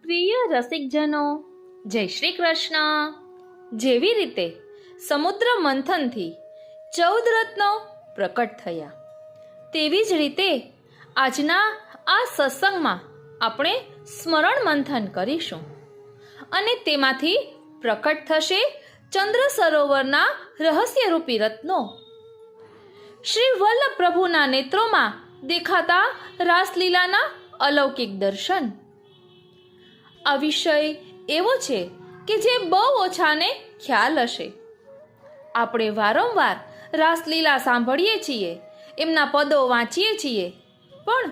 પ્રિય રસિકજનો, જય શ્રી કૃષ્ણ. જેવી રીતે સમુદ્ર મંથનથી 14 રત્નો પ્રકટ થયા, તેવી જ રીતે આજના આ સત્સંગમાં આપણે સ્મરણ મંથન કરીશું અને તેમાંથી પ્રકટ થશે ચંદ્ર સરોવરના રહસ્યરૂપી રત્નો. શ્રી વલ્લભ પ્રભુના નેત્રોમાં દેખાતા રાસલીલાના અલૌકિક દર્શન. આ વિષય એવો છે કે જે બહુ ઓછાને ખ્યાલ હશે. આપણે વારંવાર રાસલીલા સાંભળીએ છીએ, એમના પદો વાંચીએ છીએ, પણ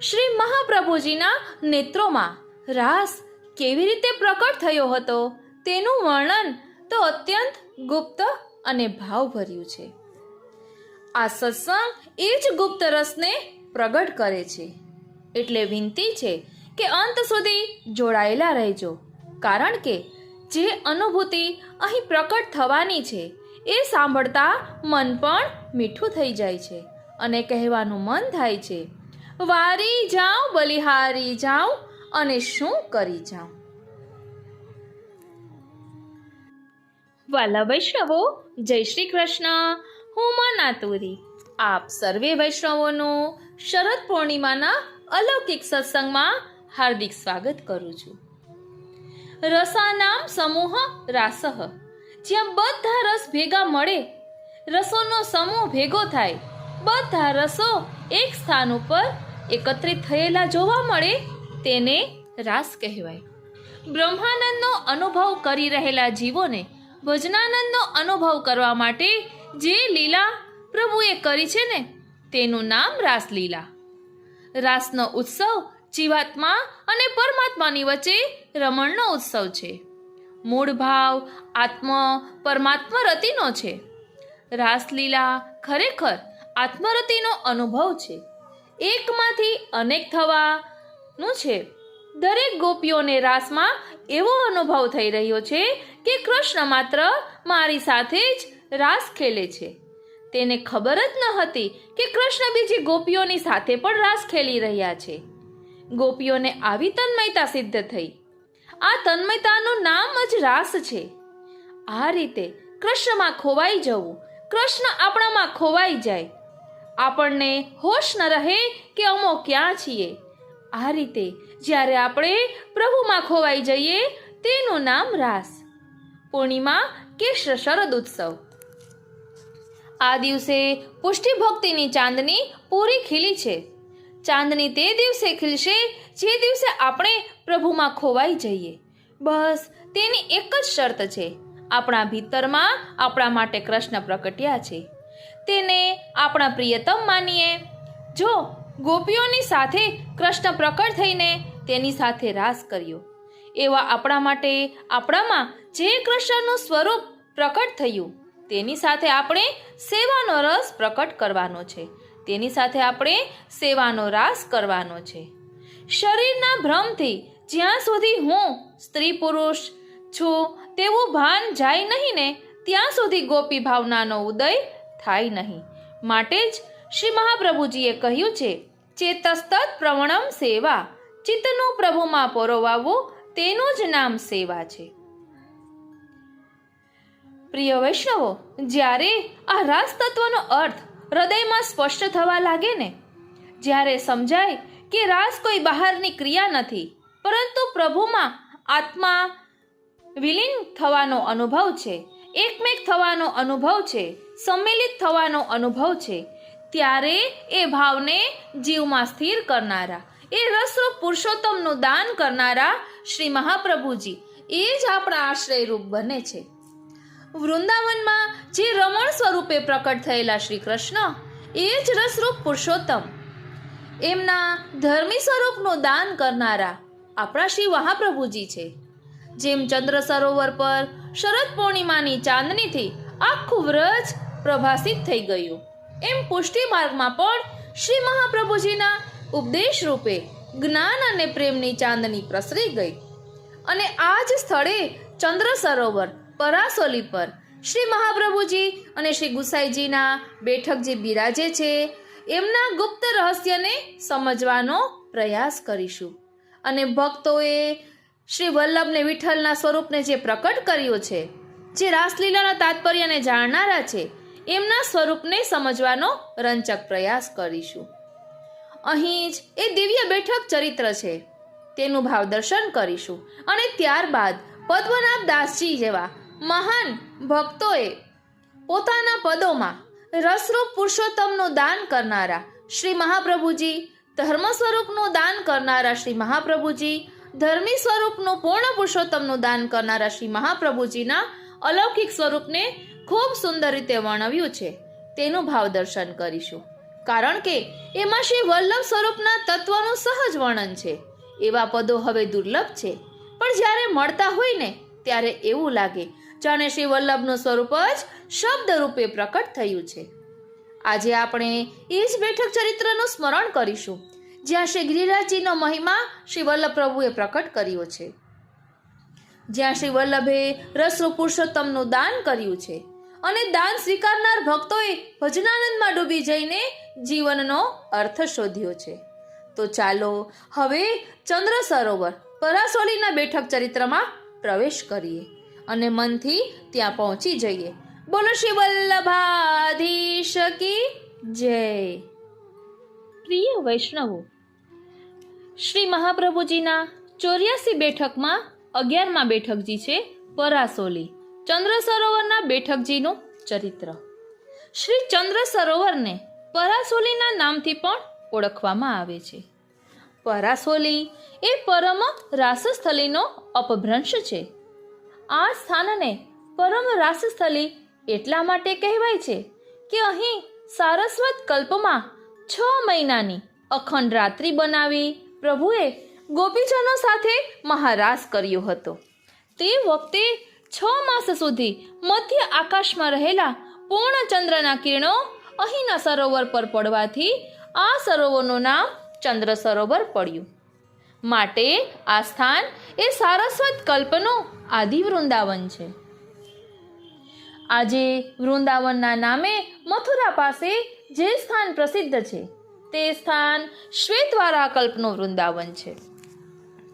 શ્રી મહાપ્રભુજીના નેત્રોમાં રાસ કેવી રીતે પ્રકટ થયો હતો તેનું વર્ણન તો અત્યંત ગુપ્ત અને ભાવભર્યું છે. આ સત્સંગ એ જ ગુપ્ત રસને પ્રગટ કરે છે. એટલે વિનંતી છે કે અંત સુધી જોડાયેલા રહેજો, કારણ કે જે અનુભૂતિ અહીં પ્રકટ થવાની છે એ સાંભળતા મન પણ મીઠું થઈ જાય છે અને કહેવાનું મન થાય છે, વારી જાઉં બલિહારી જાઉં અને શું કરી જાઉં. વાલા વૈષ્ણવો, જય શ્રી કૃષ્ણ. હું માનાતુરી આપ સર્વે વૈષ્ણવોનું શરદ પૂર્ણિમાના અલૌકિક સત્સંગમાં હાર્દિક સ્વાગત કરું છું. રસાનામ સમૂહ રાસઃ, જ્યાં બધા રસ ભેગા મળે, રસોનો સમૂહ ભેગો થાય, બધા રસો એક સ્થાન ઉપર એકત્રિત થયેલા જોવા મળે, તેને રાસ કહેવાય. બ્રહ્માનંદનો અનુભવ કરી રહેલા જીવોને ભજનાનંદનો અનુભવ કરવા માટે જે લીલા પ્રભુએ કરી છે ને, તેનું નામ રાસલીલા. રાસનો ઉત્સવ જીવાત્મા અને પરમાત્માની વચ્ચે રમણનો ઉત્સવ છે. મૂળ ભાવ આત્મ પરમાત્મા રતિનો છે. રાસલીલા ખરેખર આત્મરતિનો અનુભવ છે, એકમાંથી અનેક થવાનું છે. દરેક ગોપીઓને રાસમાં એવો અનુભવ થઈ રહ્યો છે કે કૃષ્ણ માત્ર મારી સાથે જ રાસ ખેલે છે. તેને ખબર જ ન હતી કે કૃષ્ણ બીજી ગોપીઓની સાથે પણ રાસ ખેલી રહ્યા છે. ગોપીઓને આવી તન્મયતા સિદ્ધ થઈ. આ તન્મયતાનું નામ જ રાસ છે. આ રીતે કૃષ્ણમાં ખોવાઈ જવું, કૃષ્ણ આપણામાં ખોવાઈ જાય, આપણને હોશ ન રહે કે અમો ક્યાં છીએ. આ રીતે જ્યારે આપણે પ્રભુમાં ખોવાઈ જઈએ, તેનું નામ રાસ. પૂર્ણિમા કે શરદ ઉત્સવ. આ દિવસે પુષ્ટિ ભક્તિની ચાંદની પૂરી ખીલી છે. ચાંદની તે દિવસે ખીલશે જે દિવસે આપણે પ્રભુમાં ખોવાઈ જઈએ. બસ તેની એક જ શરત છે, આપણા ભીતરમાં આપણા માટે કૃષ્ણ પ્રગટ્યા છે, તેને આપણા પ્રિયતમ માનીએ. જો ગોપીઓની સાથે કૃષ્ણ પ્રકટ થઈને તેની સાથે રાસ કર્યો, એવા આપણા માટે આપણામાં જે કૃષ્ણનું સ્વરૂપ પ્રકટ થયું તેની સાથે આપણે સેવાનો રસ પ્રકટ કરવાનો છે, તેની સાથે આપણે સેવાનો રાસ કરવાનો છે. શરીરના ભ્રમથી જ્યાં સુધી હું સ્ત્રી પુરુષ છું તેવું ભાન જાય નહીં ને, ત્યાં સુધી ગોપી ભાવનાનો ઉદય થાય નહીં. માટે જ શ્રી મહાપ્રભુજીએ કહ્યું છે, ચેતસ્તત પ્રવણમ સેવા, ચિત્તનું પ્રભુમાં પરોવાવું તેનું જ નામ સેવા છે. પ્રિય વૈષ્ણવો, જ્યારે આ રાસ તત્વનો અર્થ હૃદયમાં સ્પષ્ટ થવા લાગે ને, જ્યારે સમજાય કે રાસ કોઈ બહારની ક્રિયા નથી, પરંતુ પ્રભુમાં આત્મા વિલીન થવાનો અનુભવ છે, એકમેક થવાનો અનુભવ છે, સંમિલિત થવાનો અનુભવ છે, ત્યારે એ ભાવને જીવમાં સ્થિર કરનારા, એ રસરૂપ પુરુષોત્તમનું દાન કરનારા શ્રી મહાપ્રભુજી એ જ આપણા આશ્રયરૂપ બને છે. વૃંદાવનમાં જે રમણ સ્વરૂપે પ્રકટ થયેલા શ્રી કૃષ્ણ એ જ રસરૂપ પુરુષોત્તમ, એમના ધર્મી સ્વરૂપનું દાન કરનારા આપણા શ્રી મહાપ્રભુજી છે. જેમ ચંદ્ર સરોવર પર શરદ પૂર્ણિમાની ચાંદનીથી આખું વ્રજ પ્રભાસિત થઈ ગયું, એમ પુષ્ટિ માર્ગમાં પણ શ્રી મહાપ્રભુજીના ઉપદેશ રૂપે જ્ઞાન અને પ્રેમની ચાંદની પ્રસરી ગઈ. અને આ જ સ્થળે ચંદ્ર સરોવર પરાસોલી પર શ્રી મહાપ્રભુજી અને શ્રી ગુસાઈજીના બેઠક જે બિરાજે છે, એમના ગુપ્ત રહસ્યને સમજવાનો પ્રયાસ કરીશું અને ભક્તોએ શ્રી વલ્લભને વિઠ્ઠલના સ્વરૂપને જે પ્રકટ કર્યું છે, જે રાસલીલાના તાત્પર્યને જાણનારા છે, એમના સ્વરૂપને સમજવાનો રંચક પ્રયાસ કરીશું. અહીં જ એ દિવ્ય બેઠક ચરિત્ર છે તેનું ભાવ દર્શન કરીશું અને ત્યારબાદ પદ્મનાભ દાસજી જેવા મહાન ભક્તોએ પોતાના પદોમાં રસરૂપ પુરુષોત્તમનું દાન કરનારા શ્રી મહાપ્રભુજી, ધર્મ સ્વરૂપનું દાન કરનારા શ્રી મહાપ્રભુજી, ધર્મી સ્વરૂપનું પૂર્ણ પુરુષોત્તમનું દાન કરનારા શ્રી મહાપ્રભુજીના અલૌકિક સ્વરૂપને ખૂબ સુંદર રીતે વર્ણવ્યું છે તેનું ભાવ દર્શન કરીશું. કારણ કે એમાં શ્રી વલ્લભ સ્વરૂપના તત્વનું સહજ વર્ણન છે. એવા પદો હવે દુર્લભ છે, પણ જ્યારે મળતા હોય ને ત્યારે એવું લાગે જાણે શ્રી વલ્લભનું સ્વરૂપ જ શબ્દ રૂપે પ્રકટ થયું છે. આજે આપણે એ જ બેઠક ચરિત્રનું સ્મરણ કરીશું જ્યાં શ્રી ગિરિરાજજીનો મહિમા શ્રી વલ્લભ પ્રભુએ પ્રકટ કર્યો છે, જ્યાં શ્રી વલ્લભે રસરૂપ પુરુષોત્તમનું દાન કર્યું છે અને દાન સ્વીકારનાર ભક્તોએ ભજનાનંદમાં ડૂબી જઈને જીવનનો અર્થ શોધ્યો છે. તો ચાલો હવે ચંદ્ર સરોવર પરાસોલીના બેઠક ચરિત્રમાં પ્રવેશ કરીએ અને મનથી ત્યાં પહોંચી જઈએ. બોલો શ્રી વલ્લભાધીશ કી જય. પ્રિય વૈષ્ણવો, શ્રી મહાપ્રભુજીના 84 બેઠકમાં 11મા બેઠકજી છે પરાસોલી, ચંદ્ર સરોવરના બેઠકજીનું ચરિત્ર. શ્રી ચંદ્ર સરોવરને પરાસોલીના નામથી પણ ઓળખવામાં આવે છે. પરાસોલી એ પરમ રાસસ્થલીનો અપભ્રંશ છે. આ સ્થાનને પરમ રાસસ્થલી એટલા માટે કહેવાય છે કે અહીં સારસ્વત કલ્પમાં 6 મહિનાની અખંડ રાત્રિ બનાવી પ્રભુએ ગોપીજનો સાથે મહારાસ કર્યો હતો. તે વખતે 6 માસ સુધી મધ્ય આકાશમાં રહેલા પૂર્ણ ચંદ્રના કિરણો અહીંના સરોવર પર પડવાથી આ સરોવરનું નામ ચંદ્ર સરોવર પડ્યું. માટે આ સ્થાન એ સારસ્વત કલ્પનું આદિ વૃંદાવન છે. આજે વૃંદાવનના નામે મથુરા પાસે જે સ્થાન પ્રસિદ્ધ છે તે સ્થાન શ્વેતવારા કલ્પનું વૃંદાવન છે.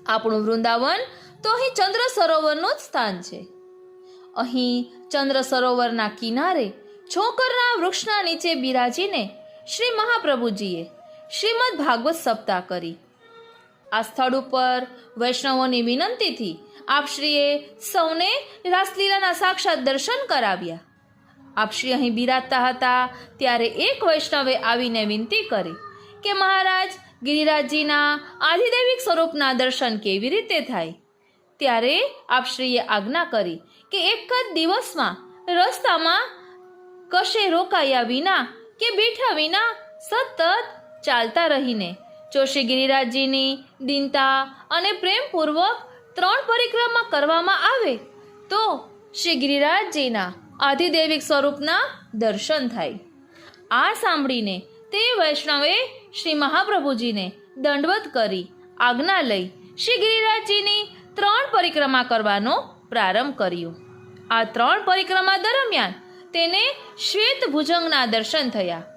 આપણું વૃંદાવન તો અહીં ચંદ્ર સરોવરનું જ સ્થાન છે. અહીં ચંદ્ર સરોવરના કિનારે છોકરના વૃક્ષના નીચે બિરાજીને શ્રી મહાપ્રભુજીએ શ્રીમદ ભાગવત સપ્તાહ કરી. આ સ્થળ ઉપર વૈષ્ણવોની વિનંતીથી આપશ્રીએ સૌને રાસલીલાના સાક્ષાત દર્શન કરાવ્યા. આપશ્રી અહીં બિરાજતા હતા ત્યારે એક વૈષ્ણવે આવીને વિનંતી કરી કે મહારાજ, ગિરિરાજજીના આધિદૈવિક સ્વરૂપના દર્શન કેવી રીતે થાય? ત્યારે આપશ્રીએ આજ્ઞા કરી કે એક જ દિવસમાં રસ્તામાં કશે રોકાયા વિના કે બેઠા વિના સતત ચાલતા રહીને જો શ્રી ગિરિરાજજીની દીનતા અને પ્રેમપૂર્વક 3 પરિક્રમા કરવામાં આવે તો શ્રી ગિરિરાજજીના આધિદૈવિક સ્વરૂપના દર્શન થાય. આ સાંભળીને તે વૈષ્ણવે શ્રી મહાપ્રભુજીને દંડવત કરી આજ્ઞા લઈ શ્રી ગિરિરાજજીની 3 પરિક્રમા કરવાનો પ્રારંભ કર્યો. આ 3 પરિક્રમા દરમિયાન તેને શ્વેત ભુજંગના દર્શન થયા.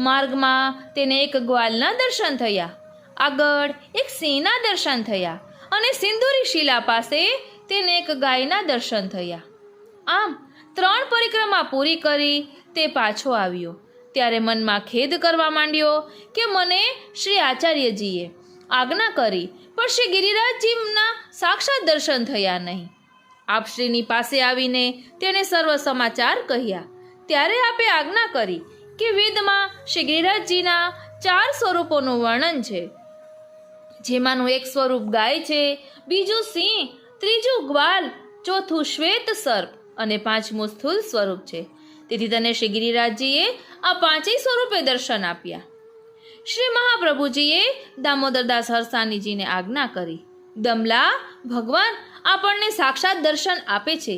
માર્ગમાં તેને એક ગ્વાલના દર્શન થયા, આગળ એક સિંહના દર્શન થયા અને સિંદૂરી શિલા પાસે તેને એક ગાયના દર્શન થયા. આમ 3 પરિક્રમા પૂરી કરી તે પાછો આવ્યો ત્યારે મનમાં ખેદ કરવા માંડ્યો કે મને શ્રી આચાર્યજીએ આજ્ઞા કરી પણ શ્રી ગિરિરાજજીના સાક્ષાત દર્શન થયા નહીં. આપશ્રીની પાસે આવીને તેણે સર્વ સમાચાર કહ્યા ત્યારે આપે આજ્ઞા કરી કે વેદમાં શ્રી ગિરિરાજજીના 4 સ્વરૂપોનું વર્ણન છે, જેમાંનું એક સ્વરૂપ ગાય છે, બીજું સિંહ, ત્રીજું ગ્વાલ, ચોથું શ્વેત સર્પ અને 5મું સ્થૂલ સ્વરૂપ છે. તેથી તને શ્રી ગિરિરાજજીએ આ 5 સ્વરૂપે દર્શન આપ્યા. શ્રી મહાપ્રભુજીએ દામોદરદાસ હરસાનીજીને આજ્ઞા કરી, દમલા, ભગવાન આપણને સાક્ષાત દર્શન આપે છે,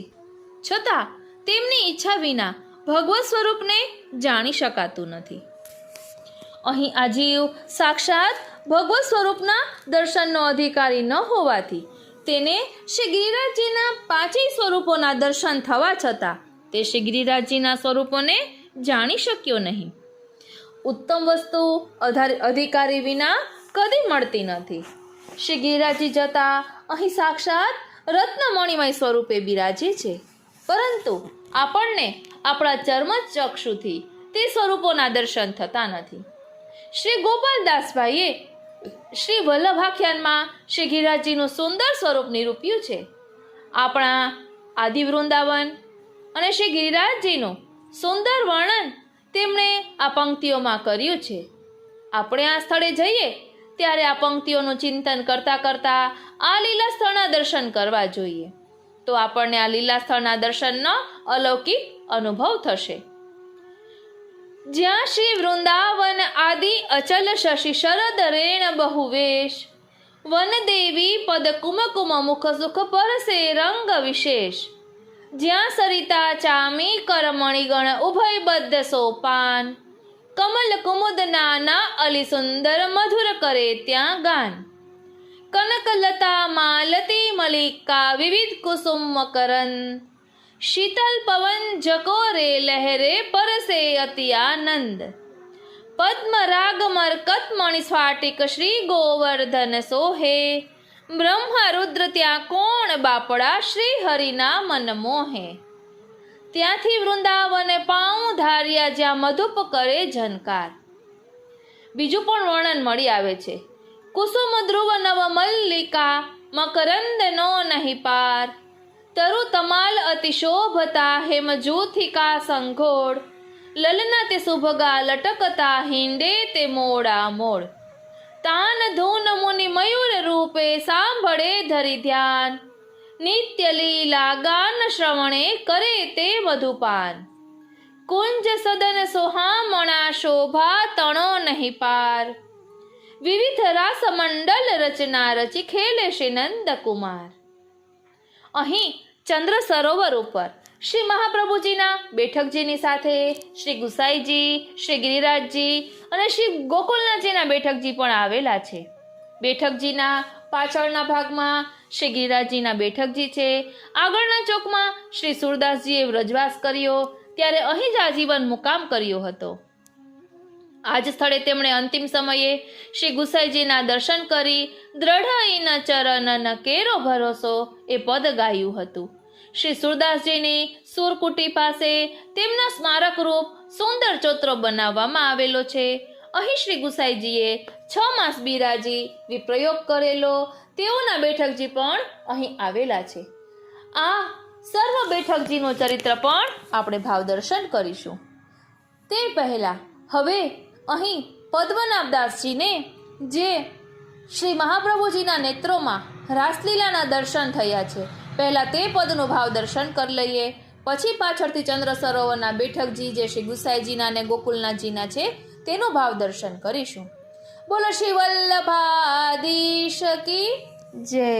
છતાં તેમની ઈચ્છા વિના ભગવત સ્વરૂપને જાણી શકાતું નથી. અહીં આ જીવ સાક્ષાત ભગવત સ્વરૂપના દર્શનનો અધિકારી ન હોવાથી તેને શ્રી ગિરિરાજજીના 5 સ્વરૂપોના દર્શન થવા છતાં તે શ્રી ગિરિરાજજીના સ્વરૂપોને જાણી શક્યો નહીં. ઉત્તમ વસ્તુ અધિકારી વિના કદી મળતી નથી. શ્રી ગિરિરાજજી જતા અહીં સાક્ષાત રત્નમણિમય સ્વરૂપે બિરાજે છે, પરંતુ આપણને આપણા ચર્મચક્ષુથી તે સ્વરૂપોના દર્શન થતા નથી. શ્રી ગોપાલદાસભાઈએ શ્રી વલ્લભાખ્યાનમાં શ્રી ગિરિરાજજીનું સુંદર સ્વરૂપ નિરૂપ્યું છે. આપણા આદિ વૃંદાવન અને શ્રી ગિરિરાજજીનું સુંદર વર્ણન તેમણે આ પંક્તિઓમાં કર્યું છે. આપણે આ સ્થળે જઈએ ત્યારે આ પંક્તિઓનું ચિંતન કરતાં કરતાં આ લીલા સ્થળના દર્શન કરવા જોઈએ, તો આપણને આ લીલા સ્થળના દર્શનનો અલૌકિક અનુભવ થશે. જ્યાં શ્રી વૃંદાવન આદિ અચલ શશી શરદ રેણ બહુવેશ, વન દેવી પદ કુમકુમ મુખ સુખ પરસે રંગ વિશેષ. જ્યાં સરિતા ચામી કરમણિગણ ઉભય બદ્ધ સોપાન, કમલ કુમુદ નાના અલી સુંદર મધુર કરે ત્યાં ગાન. કનકલતા માલતી મલિકા વિવિધ કુસુમ મકરન, શીતલ પવન જકોરે લહેરે પરસે અતિ આનંદ. પદ્મ રાગ મરકત મણિ સ્ફાટિક શ્રી ગોવર્ધન સોહે, બ્રહ્મા રુદ્ર ત્યાં કોણ બાપડા શ્રી હરિના મન મોહે. ત્યાંથી વૃંદાવને પાઉં ધાર્યા જ્યાં મધુપ કરે ઝનકાર. બીજું પણ વર્ણન મળી આવે છે. કુસુમ ધ્રુવ નવ મલ્લિકા, મકરંદ નો નહીં પાર. તરુ તમાલ અતિ શોભતા, હેમ જૂથિકા સંઘોળ. લલના તે સુભગા લટકતા, હિંડે તે મોડા મોડ. તાન ધૂન મુનિ મયુર રૂપે, સાંભળે ધરી ધ્યાન. નિત્ય લીલા ગાન શ્રવણે, કરે તે મધુપાન. કુંજ સદન સોહામણા, શોભા તણો નહીં પાર. વિવિધ રાસ મંડલ રચના રચી, ખેલે શ્રી નંદકુમાર. અહીં ચંદ્ર સરોવર ઉપર શ્રી મહાપ્રભુજીના બેઠકજીની સાથે શ્રી ગુસાઈજી, શ્રી ગિરિરાજજી અને શ્રી ગોકુલનાથજીના બેઠકજી પણ આવેલા છે. બેઠકજીના પાછળના ભાગમાં શ્રી ગિરિરાજજીના બેઠકજી છે. આગળના ચોકમાં શ્રી સુરદાસજીએ વ્રજવાસ કર્યો ત્યારે અહીં જ આજીવન મુકામ કર્યો હતો. આ જ સ્થળે તેમણે અંતિમ સમયે શ્રી ગુસાઈજીના દર્શન કરી દ્રઢ ચરણન કેરો ભરોસો એ પદ ગાયું હતું. શ્રી સુરદાસજીની સુરકુટી પાસે તેમના સ્મારક રૂપ સુંદર ચોતરો બનાવવામાં આવેલો છે. અહીં શ્રી ગુસાઈજીએ 6 માસ બિરાજી વિપ્રયોગ કરેલો તેઓના બેઠકજી પણ અહીં આવેલા છે. આ સર્વ બેઠકજીનું ચરિત્ર પણ આપણે ભાવદર્શન કરીશું. તે પહેલા હવે અહીં પદ્મનાભદાસજીને જે શ્રી મહાપ્રભુજીના નેત્રોમાં રાસલીલાના દર્શન થયા છે, પહેલા તે પદનું ભાવ દર્શન કરી લઈએ. પછી પાછળથી ચંદ્ર સરોવરના બેઠકજી જે શ્રી ગુસાઈજીના અને ગોકુલનાથજીના છે તેનું ભાવ દર્શન કરીશું. બોલો શ્રી વલ્લભાધીશ કી જય.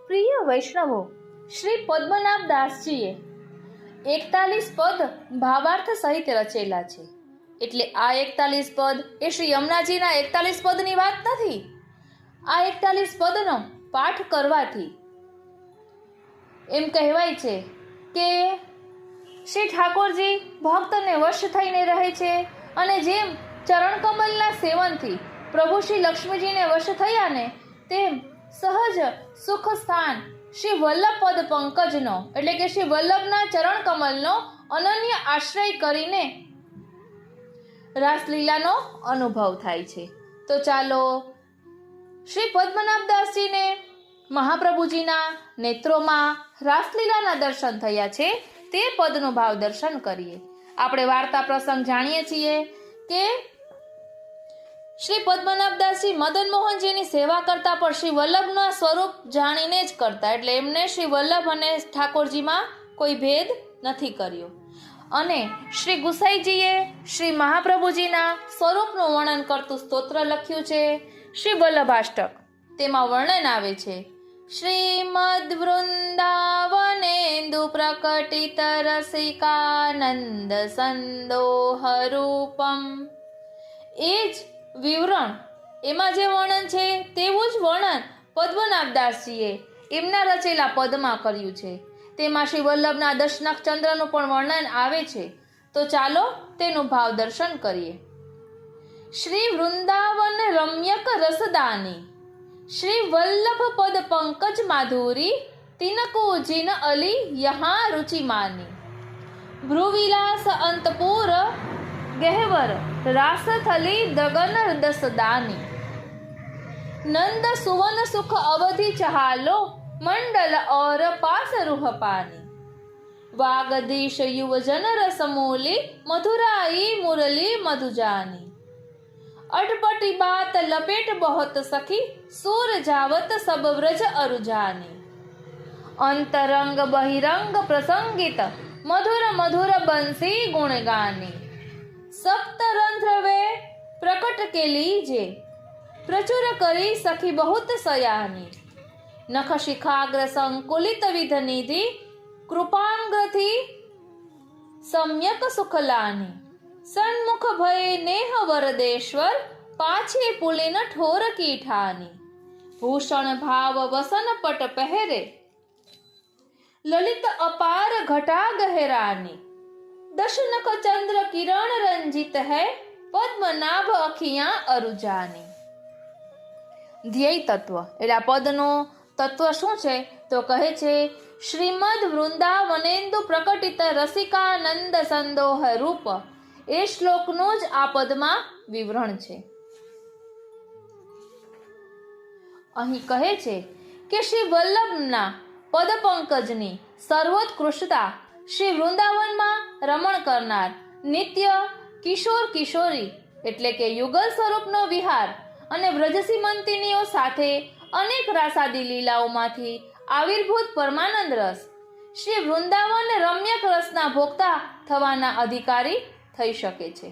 પ્રિય વૈષ્ણવો, શ્રી પદ્મનાભદાસજીએ 41 પદ ભાવાર્થ સહિત રચેલા છે. એટલે આ 41 પદ એ શ્રી યમુનાજીના 41 પદની વાત નથી. આ 41 પદનો પાઠ કરવાથી એમ કહેવાય છે કે શ્રી ઠાકોરજી ભક્તને વશ થઈને રહે છે, અને જેમ ચરણકમલના સેવનથી પ્રભુ શ્રી લક્ષ્મીજીને વશ થયા ને, તેમ સહજ સુખ સ્થાન શ્રી વલ્લભપદ પંકજનો એટલે કે શ્રી વલ્લભના ચરણ કમલનો અનન્ય આશ્રય કરીને રાસલીલાનો અનુભવ થાય છે. તો ચાલો શ્રી પદ્મનાભદાસજીને મહાપ્રભુજીના નેત્રોમાં રાસલીલાના દર્શન થયા છે તે પદનું ભાવ દર્શન કરીએ. આપણે વાર્તા પ્રસંગ જાણીએ છીએ કે શ્રી પદ્મનાભદાસજી મદન મોહનજીની સેવા કરતા પણ શ્રી વલ્લભના સ્વરૂપ જાણીને જ કરતા, એટલે એમને શ્રી વલ્લભ અને ઠાકોરજીમાં કોઈ ભેદ નથી કર્યો. અને શ્રી ગુસાઈજીએ શ્રી મહાપ્રભુજીના સ્વરૂપનું વર્ણન કરતું સ્તોત્ર લખ્યું છે, શ્રી વલ્લભાષ્ટક. તેમાં વર્ણન આવે છે, શ્રીમદ વૃંદાવનેન્દુ પ્રકટિત રસિકાનંદ સંદોહ રૂપમ. એ જ વિવરણ એમાં જે વર્ણન છે તેવું જ વર્ણન પદ્મનાભદાસજીએ એમના રચેલા પદમાં કર્યું છે. તેમાં શ્રી વલ્લભના દશનખ ચંદ્રનું પણ વર્ણન આવે છે. તો ચાલો તેનું ભાવ દર્શન કરીએ. श्री वृंदावन रम्यक रसदानी, श्री वल्लभ पद पंकज माधुरी, तिनको जिन अली यहाँ रुचि मानी। भ्रुविलास अंतपुर गहवर, रास थली दगन दसदानी। नंद सुवन सुख अवधि चहालो, मंडल और पास रूह पानी। वागदीश युवजन रसमूली, मधुराई मुरली मधुजानी। अटपटी बात लपेट बहुत सखी, सूर जावत सब व्रज अरुजानी। अंतरंग बहिरंग प्रसंगित, मधुर मधुर बंसी गुणगानी। सप्तरंध्र वे प्रकट के लीजे, प्रचुर करी सखी बहुत सयानी। नख शिखाग्र संकुलित विध निधि, कृपांग्रथी सम्यक सुखलानी। सन्मुख भय नेह वरदेश्वर, पाछे पुलिन ठोर की ठानी। भूषण भाव वसन पट पहरे, ललित अपार घटा गहरानी। दशनख चंद्र किरण रंजित है, पद्मनाभ अखियां अरुजानी। ધ્યેય તત્વ એટલે આ પદનો તત્વ શું છે તો કહે છે શ્રીમદ વૃંદાવનેન્દુ પ્રકટિત રસિકાનંદ સંદોહ રૂપ, એ શ્લોકનું જ આ પદમાં વિવરણ છે. અહીં કહે છે કે શ્રી વલ્લભના પદ પંકજની સર્વોત્કૃષ્ટતા, શ્રી વૃંદાવનમાં રમણ કરનાર નિત્ય કિશોર કિશોરી એટલે કે યુગલ સ્વરૂપનો વિહાર અને વ્રજસીમંતિનીઓ સાથે અનેક રાસાદી લીલાઓમાંથી આવિર્ભૂત પરમાનંદ રસ, શ્રી વૃંદાવન રમ્યક રસના ભોગતા થવાના અધિકારી થઈ શકે છે.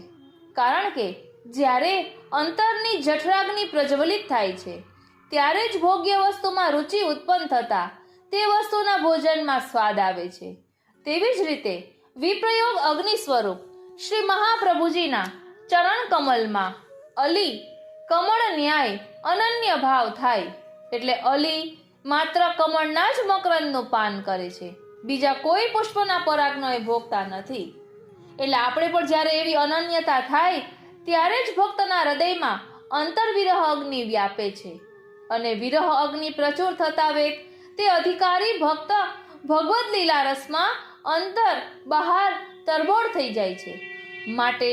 કારણ કે જ્યારે અંતરની જઠરાગ્નિ પ્રજ્વલિત થાય છે ત્યારે જ ભોગ્ય વસ્તુમાં રુચિ ઉત્પન્ન થતા તે વસ્તુના ભોજનમાં સ્વાદ આવે છે. તેવી જ રીતે વિપ્રયોગ અગ્નિ સ્વરૂપ શ્રી મહાપ્રભુજીના ચરણ કમલમાં અલી કમળ ન્યાય અનન્ય ભાવ થાય. એટલે અલી માત્ર કમળના જ મકરંદનું પાન કરે છે, બીજા કોઈ પુષ્પના પરાગનો એ ભોગતા નથી. એટલે આપણે પણ જ્યારે એવી અનન્યતા થાય ત્યારે જ ભક્તના હૃદયમાં અંતરવિરહ અગ્નિ વ્યાપે છે અને વિરહ અગ્નિ પ્રચુર થતા વેત તે અધિકારી ભક્ત ભગવદ લીલા રસમાં અંતર બહાર તરબોળ થઈ જાય છે. માટે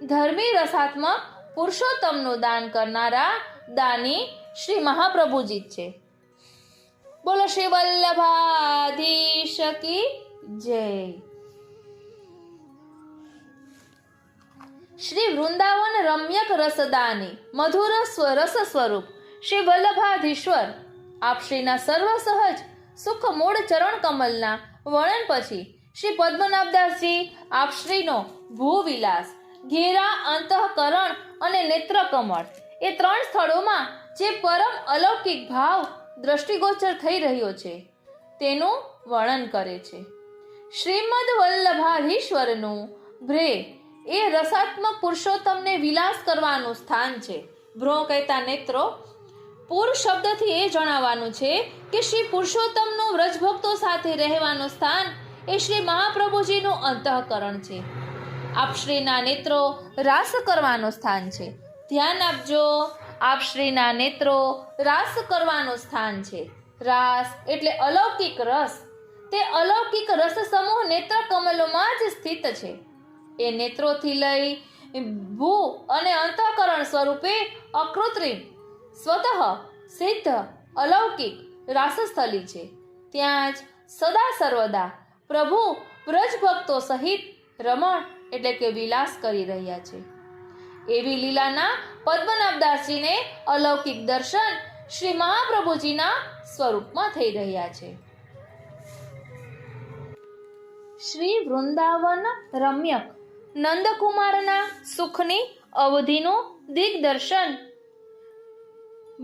ધર્મી રસાત્મક પુરુષોત્તમનું દાન કરનારા દાની શ્રી મહાપ્રભુજી જ છે. બોલો શ્રી વલ્લભાધીશ કી જય. શ્રી વૃંદાવન રમ્યક રસદાની મધુર રસ સ્વરૂપ શ્રી વલ્લભાધીશ્વર આપશ્રીના સર્વ સહજ સુખ મૂળ ચરણ કમલના વર્ણન પછી શ્રી પદ્મનાભદાસજી આપશ્રીનો ભૂવિલાસ, ઘેરા અંતઃકરણ અને નેત્રકમળ એ ત્રણ સ્થળોમાં જે પરમ અલૌકિક ભાવ દ્રષ્ટિગોચર થઈ રહ્યો છે તેનું વર્ણન કરે છે. શ્રીમદ વલ્લભાધીશ્વરનું ભ્રે એ રસાત્મક પુરુષોત્તમને વિલાસ કરવાનું સ્થાન છે. ભ્રો કહેતા નેત્રો. પૂર શબ્દથી એ જણાવવાનું છે કે શ્રી પુરુષોત્તમનું વ્રજભક્તો સાથે રહેવાનું સ્થાન એ શ્રી મહાપ્રભુજીનું અંતઃકરણ છે. આપશ્રીના નેત્રો રાસ કરવાનું સ્થાન છે. ધ્યાન આપજો, આપશ્રીના નેત્રો રાસ કરવાનું સ્થાન છે. રાસ એટલે અલૌકિક રસ. તે અલૌકિક રસ સમૂહ નેત્ર કમલોમાં જ સ્થિત છે. એ નેત્રોથી લઈ ભૂ અને અંતઃકરણ સ્વરૂપે અકૃત્રિમ સ્વતઃ સિદ્ધ અલૌકિક રાસસ્થલી છે. ત્યાં જ સદા સર્વદા પ્રભુ વ્રજ ભક્તો સહિત રમણ એટલે કે વિલાસ કરી રહ્યા છે. એવી લીલાના પદ્મનાભદાસજીને અલૌકિક દર્શન શ્રી મહાપ્રભુજીના સ્વરૂપમાં થઈ રહ્યા છે. શ્રી વૃંદાવન રમ્યક નંદકુમારના સુખની અવધિનું દિગ્દર્શન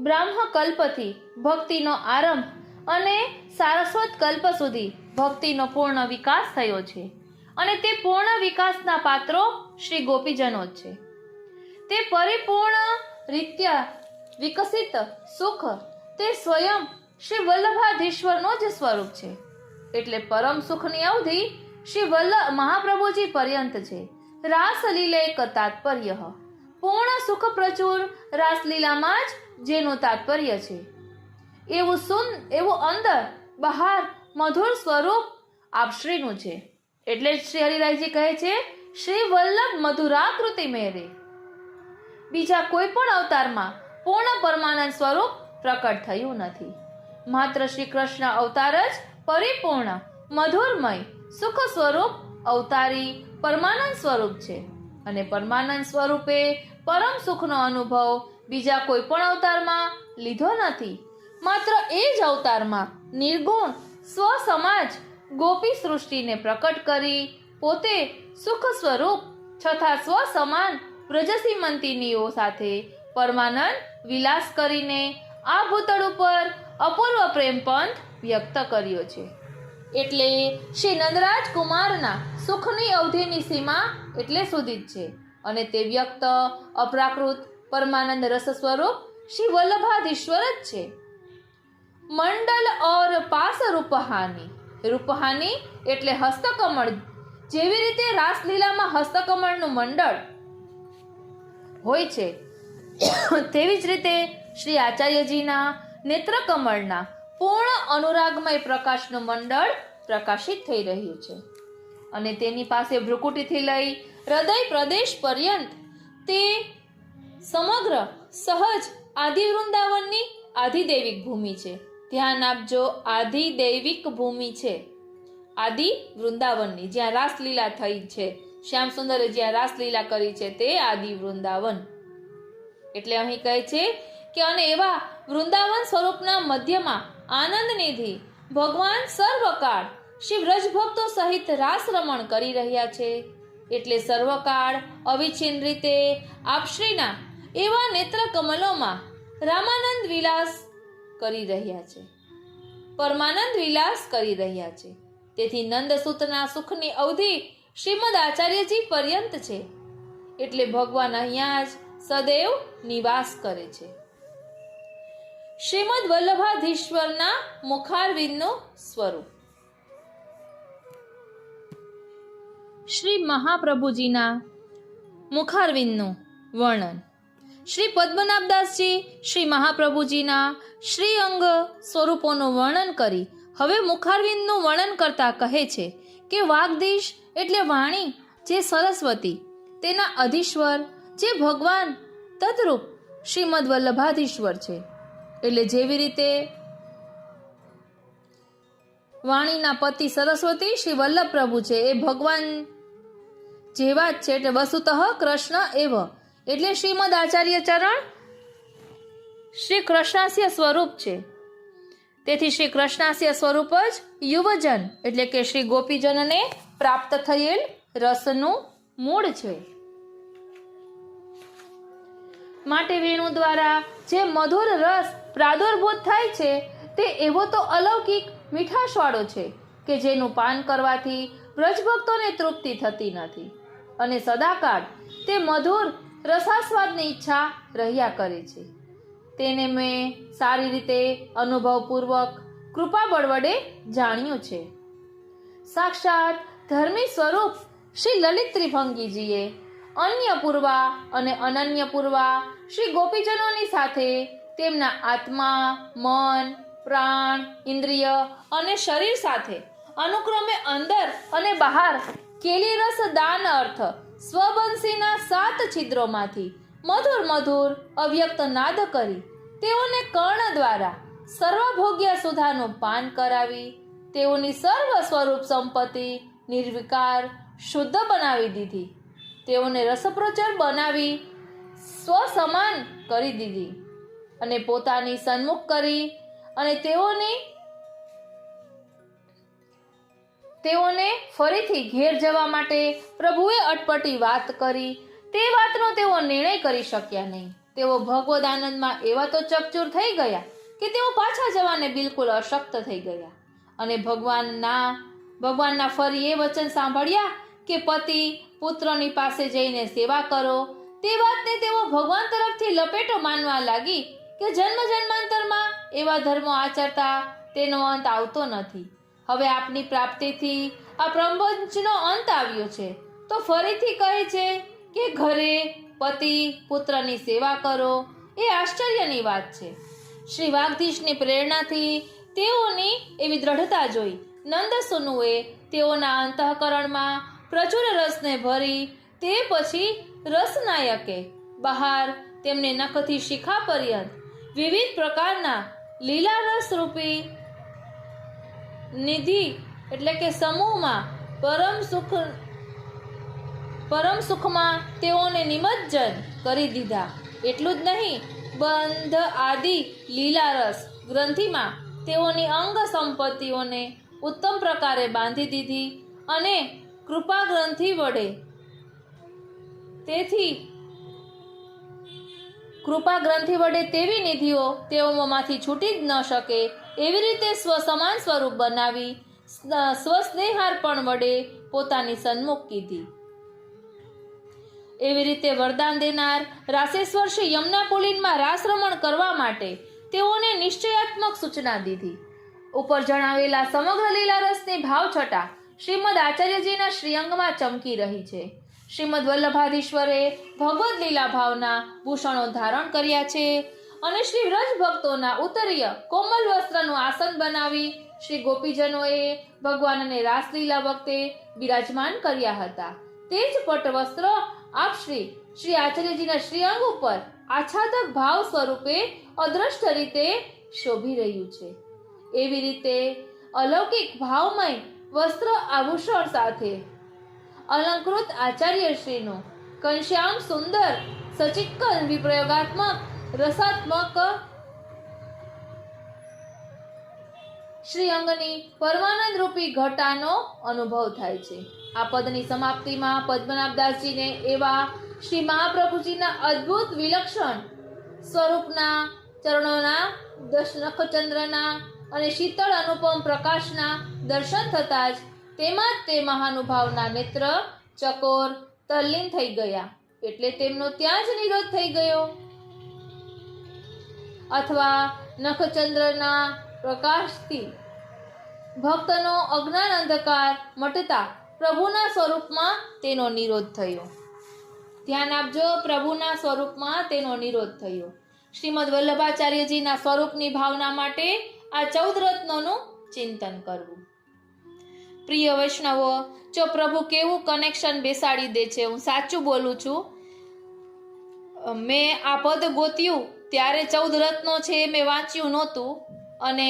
બ્રાહ્મકલ્પથી ભક્તિનો આરંભ અને સારસ્વત કલ્પ સુધી ભક્તિનો પૂર્ણ વિકાસ થયો છે અને તે પૂર્ણ વિકાસના પાત્રો શ્રી ગોપીજનો જ છે. તે પરિપૂર્ણ રીતે વિકસિત સુખ તે સ્વયં શ્રી વલ્લભાધીશ્વરનો જ સ્વરૂપ છે. એટલે પરમ સુખની અવધિ શ્રી મહાપ્રભુજી પર્યંત છે. રાસલીલે ક તાત્પર્ય પૂર્ણ સુખ પ્રચુર રાસલીલામાં જ જેનું તાત્પર્ય છે. એવું અંદર બહાર મધુર સ્વરૂપ આપશ્રીનું છે. એટલે જ શ્રી હરિરાયજી કહે છે, શ્રી વલ્લભ મધુરાકૃતિ મેરે. બીજા કોઈ પણ અવતારમાં પૂર્ણ પરમાનંદ સ્વરૂપ પ્રકટ થયું નથી. માત્ર શ્રી કૃષ્ણ અવતાર જ પરિપૂર્ણ મધુરમય સુખ સ્વરૂપ અવતારી પરમાનંદ સ્વરૂપ છે. અને પરમાનંદ સ્વરૂપે પરમ સુખનો અનુભવ બીજા કોઈ પણ અવતારમાં લીધો નથી. માત્ર એ જ અવતારમાં નિર્ગુણ સ્વ સમાજ ગોપી સૃષ્ટિને પ્રકટ કરી પોતે સુખ સ્વરૂપ છતાં સ્વ સમાન વ્રજસીમંતિનીઓ સાથે પરમાનંદ વિલાસ કરીને આ ભૂતળ ઉપર અપૂર્વ પ્રેમ પંથ વ્યક્ત કર્યો છે. એટલે શ્રી નંદરાજ કુમારના સુખની અવધિની સીમા એટલે સુધી જ છે. અને તે વ્યક્ત અપ્રાકૃત પરમાનંદ રસ સ્વરૂપ શ્રી વલ્લભાધીશ્વર જ છે. મંડલ ઓર પાસ રૂપહાની. રૂપહાની એટલે હસ્તકમળ. જેવી રીતે રાસલીલામાં હસ્તકમળનું મંડળ હોય છે, તેવી જ રીતે શ્રી આચાર્યજીના નેત્રકમળના પૂર્ણ અનુરાગમય પ્રકાશનું મંડળ પ્રકાશિત થઈ રહ્યું છે. અને તેની પાસે ભ્રુકુટીથી લઈ હૃદય પ્રદેશ પર્યંત તે સમગ્ર સહજ આદિ વૃંદાવનની આધિદૈવિક ભૂમિ છે. ધ્યાન આપજો, આધિદૈવિક ભૂમિ છે આદિ વૃંદાવનની, જ્યાં રાસલીલા થઈ છે. શ્યામ સુંદરે જ્યાં રાસલીલા કરી છે તે આદિ વૃંદાવન. એટલે અહીં કહે છે કે અને એવા વૃંદાવન સ્વરૂપના મધ્યમાં આનંદ નિધિ ભગવાન સર્વકાળ શ્રી વ્રજભક્તો સહિત રાસ રમણ કરી રહ્યા છે. એટલે સર્વકાળ અવિચ્છિન્ન રીતે આપશ્રીના એવા નેત્ર કમલોમાં રામાનંદ વિલાસ કરી રહ્યા છે, પરમાનંદ વિલાસ કરી રહ્યા છે. તેથી નંદસૂતના સુખની અવધિ શ્રીમદ આચાર્યજી પર્યંત છે. એટલે ભગવાન અહીંયા જ સદૈવ નિવાસ કરે છે. શ્રીમદ વલ્લભાધીશ્વરના મુખારવિંદનું સ્વરૂપ. શ્રી મહાપ્રભુજીના મુખારવિંદનું વર્ણન. શ્રી પદ્મનાભદાસજી શ્રી મહાપ્રભુજીના શ્રી અંગ સ્વરૂપોનું વર્ણન કરી હવે મુખારવિંદનું વર્ણન કરતા કહે છે કે વાગદીશ એટલે વાણી જે સરસ્વતી, તેના અધીશ્વર જે ભગવાન તદરૂપ શ્રીમદ વલ્લભાધીશ્વર છે. એટલે જેવી રીતે વાણીના પતિ સરસ્વતી શ્રી વલ્લભ પ્રભુ છે, એ ભગવાન જેવા જ છે. એટલે વસુતઃ કૃષ્ણ એવ. એટલે શ્રીમદ આચાર્ય ચરણ શ્રી કૃષ્ણાસ્ય સ્વરૂપ છે. તેથી શ્રી કૃષ્ણાસ્ય સ્વરૂપ જ યુવજન એટલે કે શ્રી ગોપીજનને પ્રાપ્ત થયેલ રસનું મૂળ છે. માટે વેણુ દ્વારા જે મધુર રસ પ્રાદુર્ભૂત થાય છે તે એવો તો અલૌકિક મીઠાશવાળો છે કે જેનું પાન કરવાથી વ્રજભક્તોને તૃપ્તિ થતી નથી અને સદાકાળ તે મધુર રસાસ્વાદની ઈચ્છા રહ્યા કરે છે. તેને મેં સારી રીતે અનુભવપૂર્વક કૃપાબળ વડે જાણ્યું છે. સાક્ષાત ધર્મી સ્વરૂપ શ્રી લલિત ત્રિભંગીજીએ અન્ય પૂર્વા અને અનન્ય પૂર્વા શ્રી ગોપીજનોની સાથે તેમના આત્મા, મન, પ્રાણ, ઇન્દ્રિય અને શરીર સાથે અનુક્રમે અંદર અને બહાર કેલી રસ દાન અર્થ સ્વબંશીના 7 છિદ્રોમાંથી મધુર મધુર અવ્યક્ત નાદ કરી તેઓને કર્ણ દ્વારા સર્વભોગ્ય સુધાનું પાન કરાવી તેઓની સર્વ સ્વરૂપ સંપત્તિ નિર્વિકાર શુદ્ધ બનાવી દીધી. તેઓને રસપ્રચર બનાવી સ્વસમાન કરી દીધી અને પોતાની સન્મુખ કરી અને તેઓને ફરીથી ઘેર જવા માટે પ્રભુએ અટપટી વાત કરી. તે વાતનો તેઓ નિર્ણય કરી શક્યા નહીં. તેઓ ભગવદ આનંદમાં એવા તો ચકચૂર થઈ ગયા કે તેઓ પાછા જવાને બિલકુલ અશક્ત થઈ ગયા અને ભગવાનના ફરી એ વચન સાંભળ્યા કે પતિ પુત્રની પાસે જઈને સેવા કરો. તે વાતને તેઓ ભગવાન તરફથી લપેટો માનવા લાગી કે જન્મ જન્માંતરમાં એવા ધર્મો આચરતા તેનો અંત આવતો નથી. હવે આપની પ્રાપ્તિથી આ પ્રપંચનો અંત આવ્યો છે તો ફરીથી કહે છે કે ઘરે પતિ પુત્રની સેવા કરો એ આશ્ચર્યની વાત છે. શ્રી વાગધીશની પ્રેરણાથી તેઓની એવી દ્રઢતા જોઈ નંદ સુનુએ તેઓના અંતઃકરણમાં પ્રચુર રસને ભરી તે પછી રસનાયકે બહાર તેમને નખથી શિખા પર્યંત વિવિધ પ્રકારના લીલા રસ રૂપી નિધિ એટલે કે સમૂહમાં પરમ સુખમાં તેઓને નિમજ્જન કરી દીધા. એટલું જ નહીં, બંધ આદિ લીલારસ ગ્રંથિમાં તેઓની અંગ સંપત્તિઓને ઉત્તમ પ્રકારે બાંધી દીધી અને કૃપા ગ્રંથિ વડે તેવી નિધિઓ તેઓમાંથી છૂટી જ ન શકે એવી રીતે સ્વસમાન સ્વરૂપ બનાવી સ્વસ્નેહાર્પણ વડે પોતાની સન્મુખ કીધી. એવી રીતે વરદાન દેનાર રાસેશ્વર શ્રી યમુનાપુલીનમાં રાસરમણ કરવા માટે તેઓને નિશ્ચયાત્મક સૂચના દીધી. ઉપર જણાવેલા સમગ્ર લીલારસની ભાવછટા શ્રીમદ આચાર્યજીના શ્રીઅંગમાં ચમકી રહી છે. શ્રીમદ વલ્લભાધીશ્વરે ભગવદ લીલા ભાવના ભૂષણો ધારણ કર્યા છે અને શ્રી વ્રજ ભક્તોના ઉત્તરીય કોમલ વસ્ત્રનું આસન બનાવી શ્રી ગોપીજનોએ ભગવાનને રાસલીલા વખતે બિરાજમાન કર્યા હતા. તે જ પટ વસ્ત્ર આપ શ્રી આચાર્યજીના શ્રીઅંગ ઉપર આચ્છાદક ભાવ સ્વરૂપે અદ્રષ્ટ રીતે શોભી રહ્યું છે. એવી રીતે અલૌકિક ભાવમય વસ્ત્ર આભૂષણ સાથે અલંકૃત આચાર્યશ્રીનું ઘનશ્યામ સુંદર સચિક્કન વિપ્રયોગાત્મક રસાત્મક શ્રીઅંગની પરમાનંદ રૂપી ઘટાનો અનુભવ થાય છે. આ પદની સમાપ્તિમાં પદ્મનાભદાસજીને એવા શ્રી મહાપ્રભુજીના અદ્ભુત વિલક્ષણ સ્વરૂપના ચરણોના નખચંદ્રના અને શીતળ અનુપમ પ્રકાશના દર્શન થતા જ તેમાં જ તે મહાનુભાવના નેત્ર ચકોર તલ્લીન થઈ ગયા. એટલે તેમનો ત્યાં જ નિરોધ થઈ ગયો. અથવા નખચંદ્રના પ્રકાશથી ભક્તનો અજ્ઞાન અંધકાર મટતા પ્રભુના સ્વરૂપમાં તેનો નિરોધ થયો. ધ્યાન આપજો, પ્રભુના સ્વરૂપમાં તેનો નિરોધ થયો. શ્રીમદ વલ્લભાચાર્યજીના સ્વરૂપની ભાવના માટે આ 14 રત્નોનું ચિંતન કરવું. પ્રિય વૈષ્ણવો, જો પ્રભુ કેવું કનેક્શન બેસાડી દે છે. હું સાચું બોલું છું. મેં આ પદ ગોત્યું ત્યારે 14 રત્નો છે મેં વાંચ્યું નહોતું અને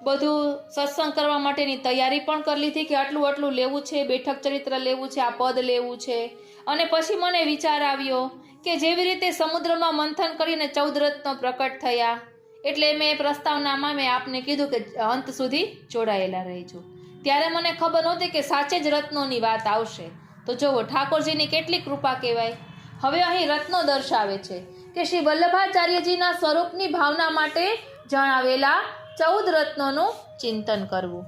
બધું સત્સંગ કરવા માટેની તૈયારી પણ કરી લીધી કે આટલું લેવું છે, બેઠક ચરિત્ર લેવું છે, આ પદ લેવું છે. અને પછી મને વિચાર આવ્યો કે જેવી રીતે સમુદ્રમાં મંથન કરીને 14 રત્નો પ્રકટ થયા, એટલે મેં પ્રસ્તાવનામાં મેં આપને કીધું કે અંત સુધી જોડાયેલા રહેજો. ત્યારે મને ખબર નહોતી કે સાચે જ રત્નોની વાત આવશે. તો જુઓ, ઠાકોરજીની કેટલી કૃપા કહેવાય. હવે અહીં રત્નો દર્શાવે છે કે શ્રી વલ્લભાચાર્યજીના સ્વરૂપની ભાવના માટે જણાવેલા 14 રત્નોનું ચિંતન કરવું.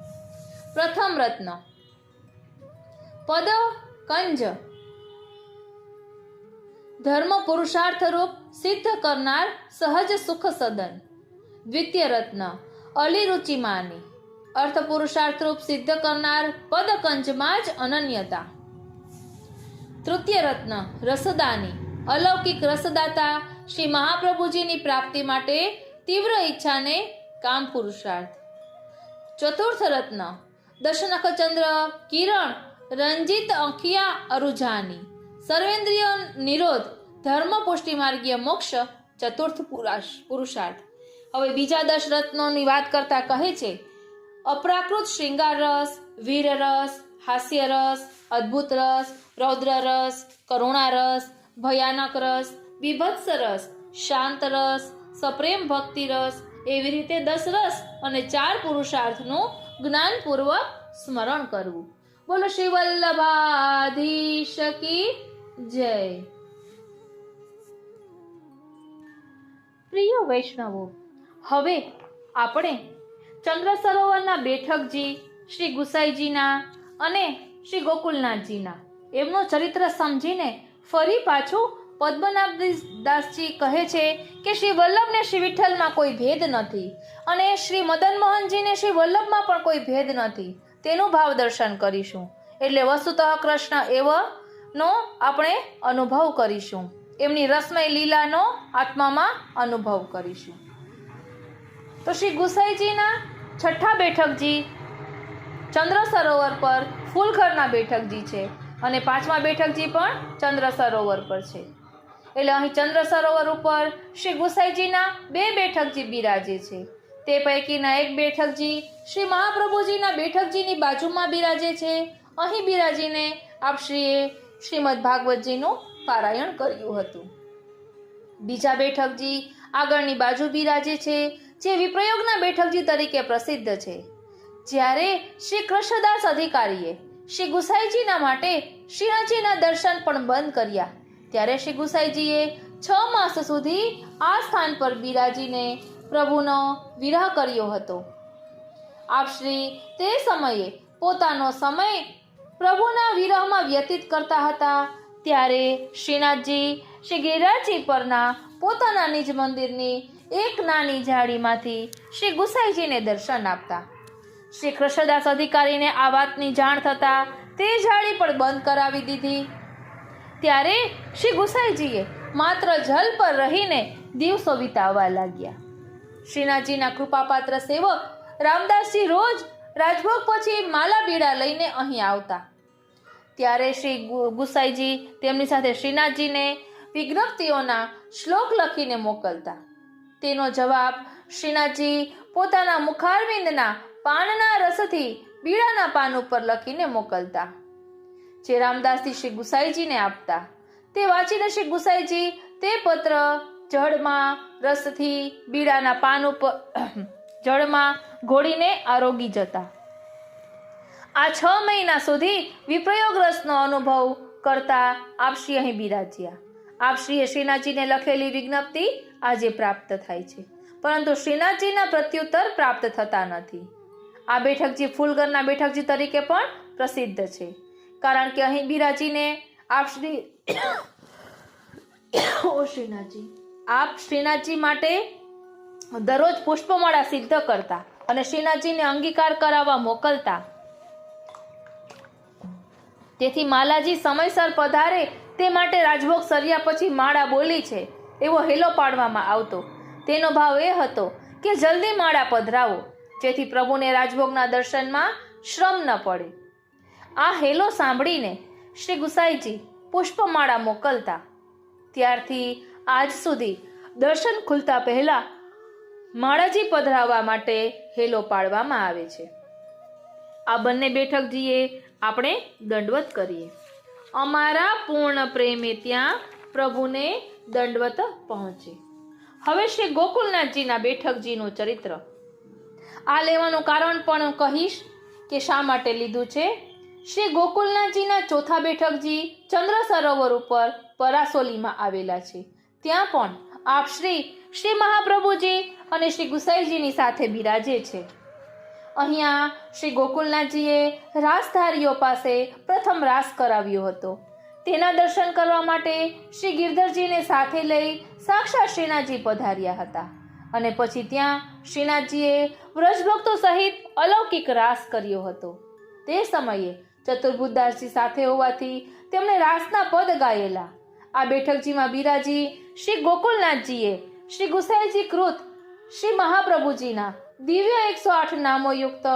પ્રથમ રત્ન પદ કંજ, ધર્મ પુરુષાર્થ રૂપ સિદ્ધ કરનાર સહજ સુખ સદન. દ્વિતીય રત્ન અલિરુચિમાની, અર્થ પુરુષાર્થ રૂપ સિદ્ધ કરનાર પદ કંજમાં જ અનન્યતા. તૃતીય રત્ન રસદાની, અલૌકિક રસદાતા શ્રી મહાપ્રભુજીની પ્રાપ્તિ માટે તીવ્ર ઈચ્છાને કામ પુરુષાર્થ. ચતુર્થ રત્ન દશનખચંદ્ર કિરણ રંજિત અંખિયા અરુજાની, સર્વેન્દ્રિય નિરોધ ધર્મ પુષ્ટિ માર્ગીય મોક્ષ ચતુર્થ પુરુષાર્થ. હવે બીજા 10 રત્નોની વાત કરતા કહે છે અપ્રાકૃત શૃંગાર રસ, વીર રસ, હાસ્ય રસ, અદ્ભુત રસ, રૌદ્ર રસ, કરુણા રસ, ભયાનક રસ, બીભત્સ રસ, શાંત રસ, સપ્રેમ ભક્તિ રસ, એવી રીતે 10 રસ અને 4 પુરુષાર્થનું જ્ઞાનપૂર્વક સ્મરણ કરવું. બોલો શ્રી વલ્લભાધીશ કી જય. પ્રિય વૈષ્ણવો, હવે આપણે ચંદ્ર સરોવરના બેઠકજી, શ્રી ગુસાઈજીના અને શ્રી ગોકુલનાથજીના એમનું ચરિત્ર સમજીને ફરી પાછું પદ્મનાભદાસજી કહે છે કે શ્રી વલ્લભ ને શ્રી વિઠ્ઠલમાં કોઈ ભેદ નથી અને શ્રી મદન મોહનજીને શ્રી વલ્લભમાં પણ કોઈ ભેદ નથી, તેનું ભાવ દર્શન કરીશું. એટલે વસ્તુતઃ કૃષ્ણ એવ નો આપણે અનુભવ કરીશું, એમની રસમય લીલાનો આત્મામાં અનુભવ કરીશું. તો શ્રી ગુસાઈજીના છઠ્ઠા બેઠકજી ચંદ્ર સરોવર પર ફૂલઘરના બેઠકજી છે અને પાંચમા બેઠકજી પણ ચંદ્ર સરોવર પર છે. એટલે અહીં ચંદ્ર સરોવર ઉપર શ્રી ગુસાઈજીના બે બેઠકજી બિરાજે છે. તે પૈકીના એક બેઠકજી શ્રી મહાપ્રભુજીના બેઠકજીની બાજુમાં બિરાજે છે. અહીં બિરાજીને આપશ્રીએ શ્રીમદ ભાગવતજીનું પારાયણ કર્યું હતું. બીજા બેઠકજી આગળની બાજુ બિરાજે છે, જે વિપ્રયોગના બેઠકજી તરીકે પ્રસિદ્ધ છે. જ્યારે શ્રી કૃષ્ણદાસ અધિકારીએ શ્રી ગુસાઈજીના માટે શ્રીનાથજીના દર્શન પણ બંધ કર્યા, ત્યારે શ્રી ગુસાઈજીએ 6 માસ સુધી આ સ્થાન પર બિરાજીને પ્રભુનો વિરહ કર્યો હતો. આપશ્રી તે સમયે પોતાનો સમય પ્રભુના વિરહમાં વ્યતીત કરતા હતા. ત્યારે શ્રીનાથજી શ્રી ગિરિરાજજી પરના પોતાના નિજ મંદિરની એક નાની ઝાડીમાંથી શ્રી ગુસાઈજીને દર્શન આપતા. શ્રી કૃષ્ણદાસ અધિકારીને આ વાતની જાણ થતાં તે ઝાડી પણ બંધ કરાવી દીધી. ત્યારે શ્રી ગુસાઈજીએ માત્ર જલ પર રહીને દિવસો વિતાવવા લાગ્યા. શ્રીનાથજીના કૃપાપાત્ર સેવક રામદાસજી રોજ રાજભોગ પછી માલા બીડા લઈને અહીં આવતા. ત્યારે શ્રી ગુસાઈજી તેમની સાથે શ્રીનાથજીને વિજ્ઞપ્તિઓના શ્લોક લખીને મોકલતા. તેનો જવાબ શ્રીનાથજી પોતાના મુખારવિંદના પાનના રસથી બીડાના પાન ઉપર લખીને મોકલતા, જે રામદાસજી શ્રી ગુસાઈજીને આપતા. તે વાંચીને શ્રી ગુસાઈજી તે પત્ર જળમાં રસથી બીડાના પાન ઉપર જળમાં ઘોળીને આરોગી જતા. આ 6 મહિના સુધી વિપ્રયોગ રસનો અનુભવ કરતા આપશ્રી અહીં બિરાજ્યા. આપશ્રીએ શ્રીનાથજીને લખેલી વિજ્ઞપ્તિ આજે પ્રાપ્ત થાય છે, પરંતુ શ્રીનાથજીના પ્રત્યુત્તર પ્રાપ્ત થતા નથી. આ બેઠકજી ફૂલગરના બેઠકજી તરીકે પણ પ્રસિદ્ધ છે, કારણ કે અહીં બિરાજીને આપશ્રી આપ શ્રીનાથજી માટે દરરોજ પુષ્પમાળા સિદ્ધ કરતા અને શ્રીનાથજીને અંગીકાર કરાવવા મોકલતા. તેથી માલાજી સમયસર પધારે તે માટે રાજભોગ સર્યા પછી માળા બોલી છે એવો હેલો પાડવામાં આવતો. તેનો ભાવ એ હતો કે જલ્દી માળા પધરાવો, જેથી પ્રભુને રાજભોગના દર્શનમાં શ્રમ ન પડે. આ હેલો સાંભળીને શ્રી ગુસાઈજી પુષ્પમાળા મોકલતા. ત્યારથી આજ સુધી દર્શન ખુલતા પહેલા માળાજી પધરાવવા માટે હેલો પાડવામાં આવે છે. આ બંને બેઠકજીએ આપણે દંડવત કરીએ. અમારા પૂર્ણ પ્રેમે ત્યાં પ્રભુને દંડવત પહોંચે. હવે શ્રી ગોકુલનાથજીના બેઠકજીનું ચરિત્ર. આ લેવાનું કારણ પણ કહીશ કે શા માટે લીધું છે. શ્રી ગોકુલનાથજીના ચોથા બેઠકજી ચંદ્ર સરોવર ઉપર પરાસોલીમાં આવેલા છે. ત્યાં પણ આપ શ્રી મહાપ્રભુજી અને શ્રી ગુસાઈજીની સાથે બિરાજે છે. અહીંયા શ્રી ગોકુલનાથજીએ રાસધારીઓ પાસે પ્રથમ રાસ કરાવ્યો હતો. તેના દર્શન કરવા માટે શ્રી ગિરધરજીને સાથે લઈ સાક્ષાત શ્રીનાથજી પધાર્યા હતા અને પછી ત્યાં શ્રીનાથજીએ વ્રજભક્તો સહિત અલૌકિક રાસ કર્યો હતો. તે સમયે ચતુર્બુદ્ધદાસજી સાથે હોવાથી તેમણે રાસના પદ ગાયેલા. આ બેઠકજીમાં બિરાજી શ્રી ગોકુલનાથજીએ શ્રી ગુસાઈજી કૃત શ્રી મહાપ્રભુજીના દિવ્ય 108 નામો યુક્ત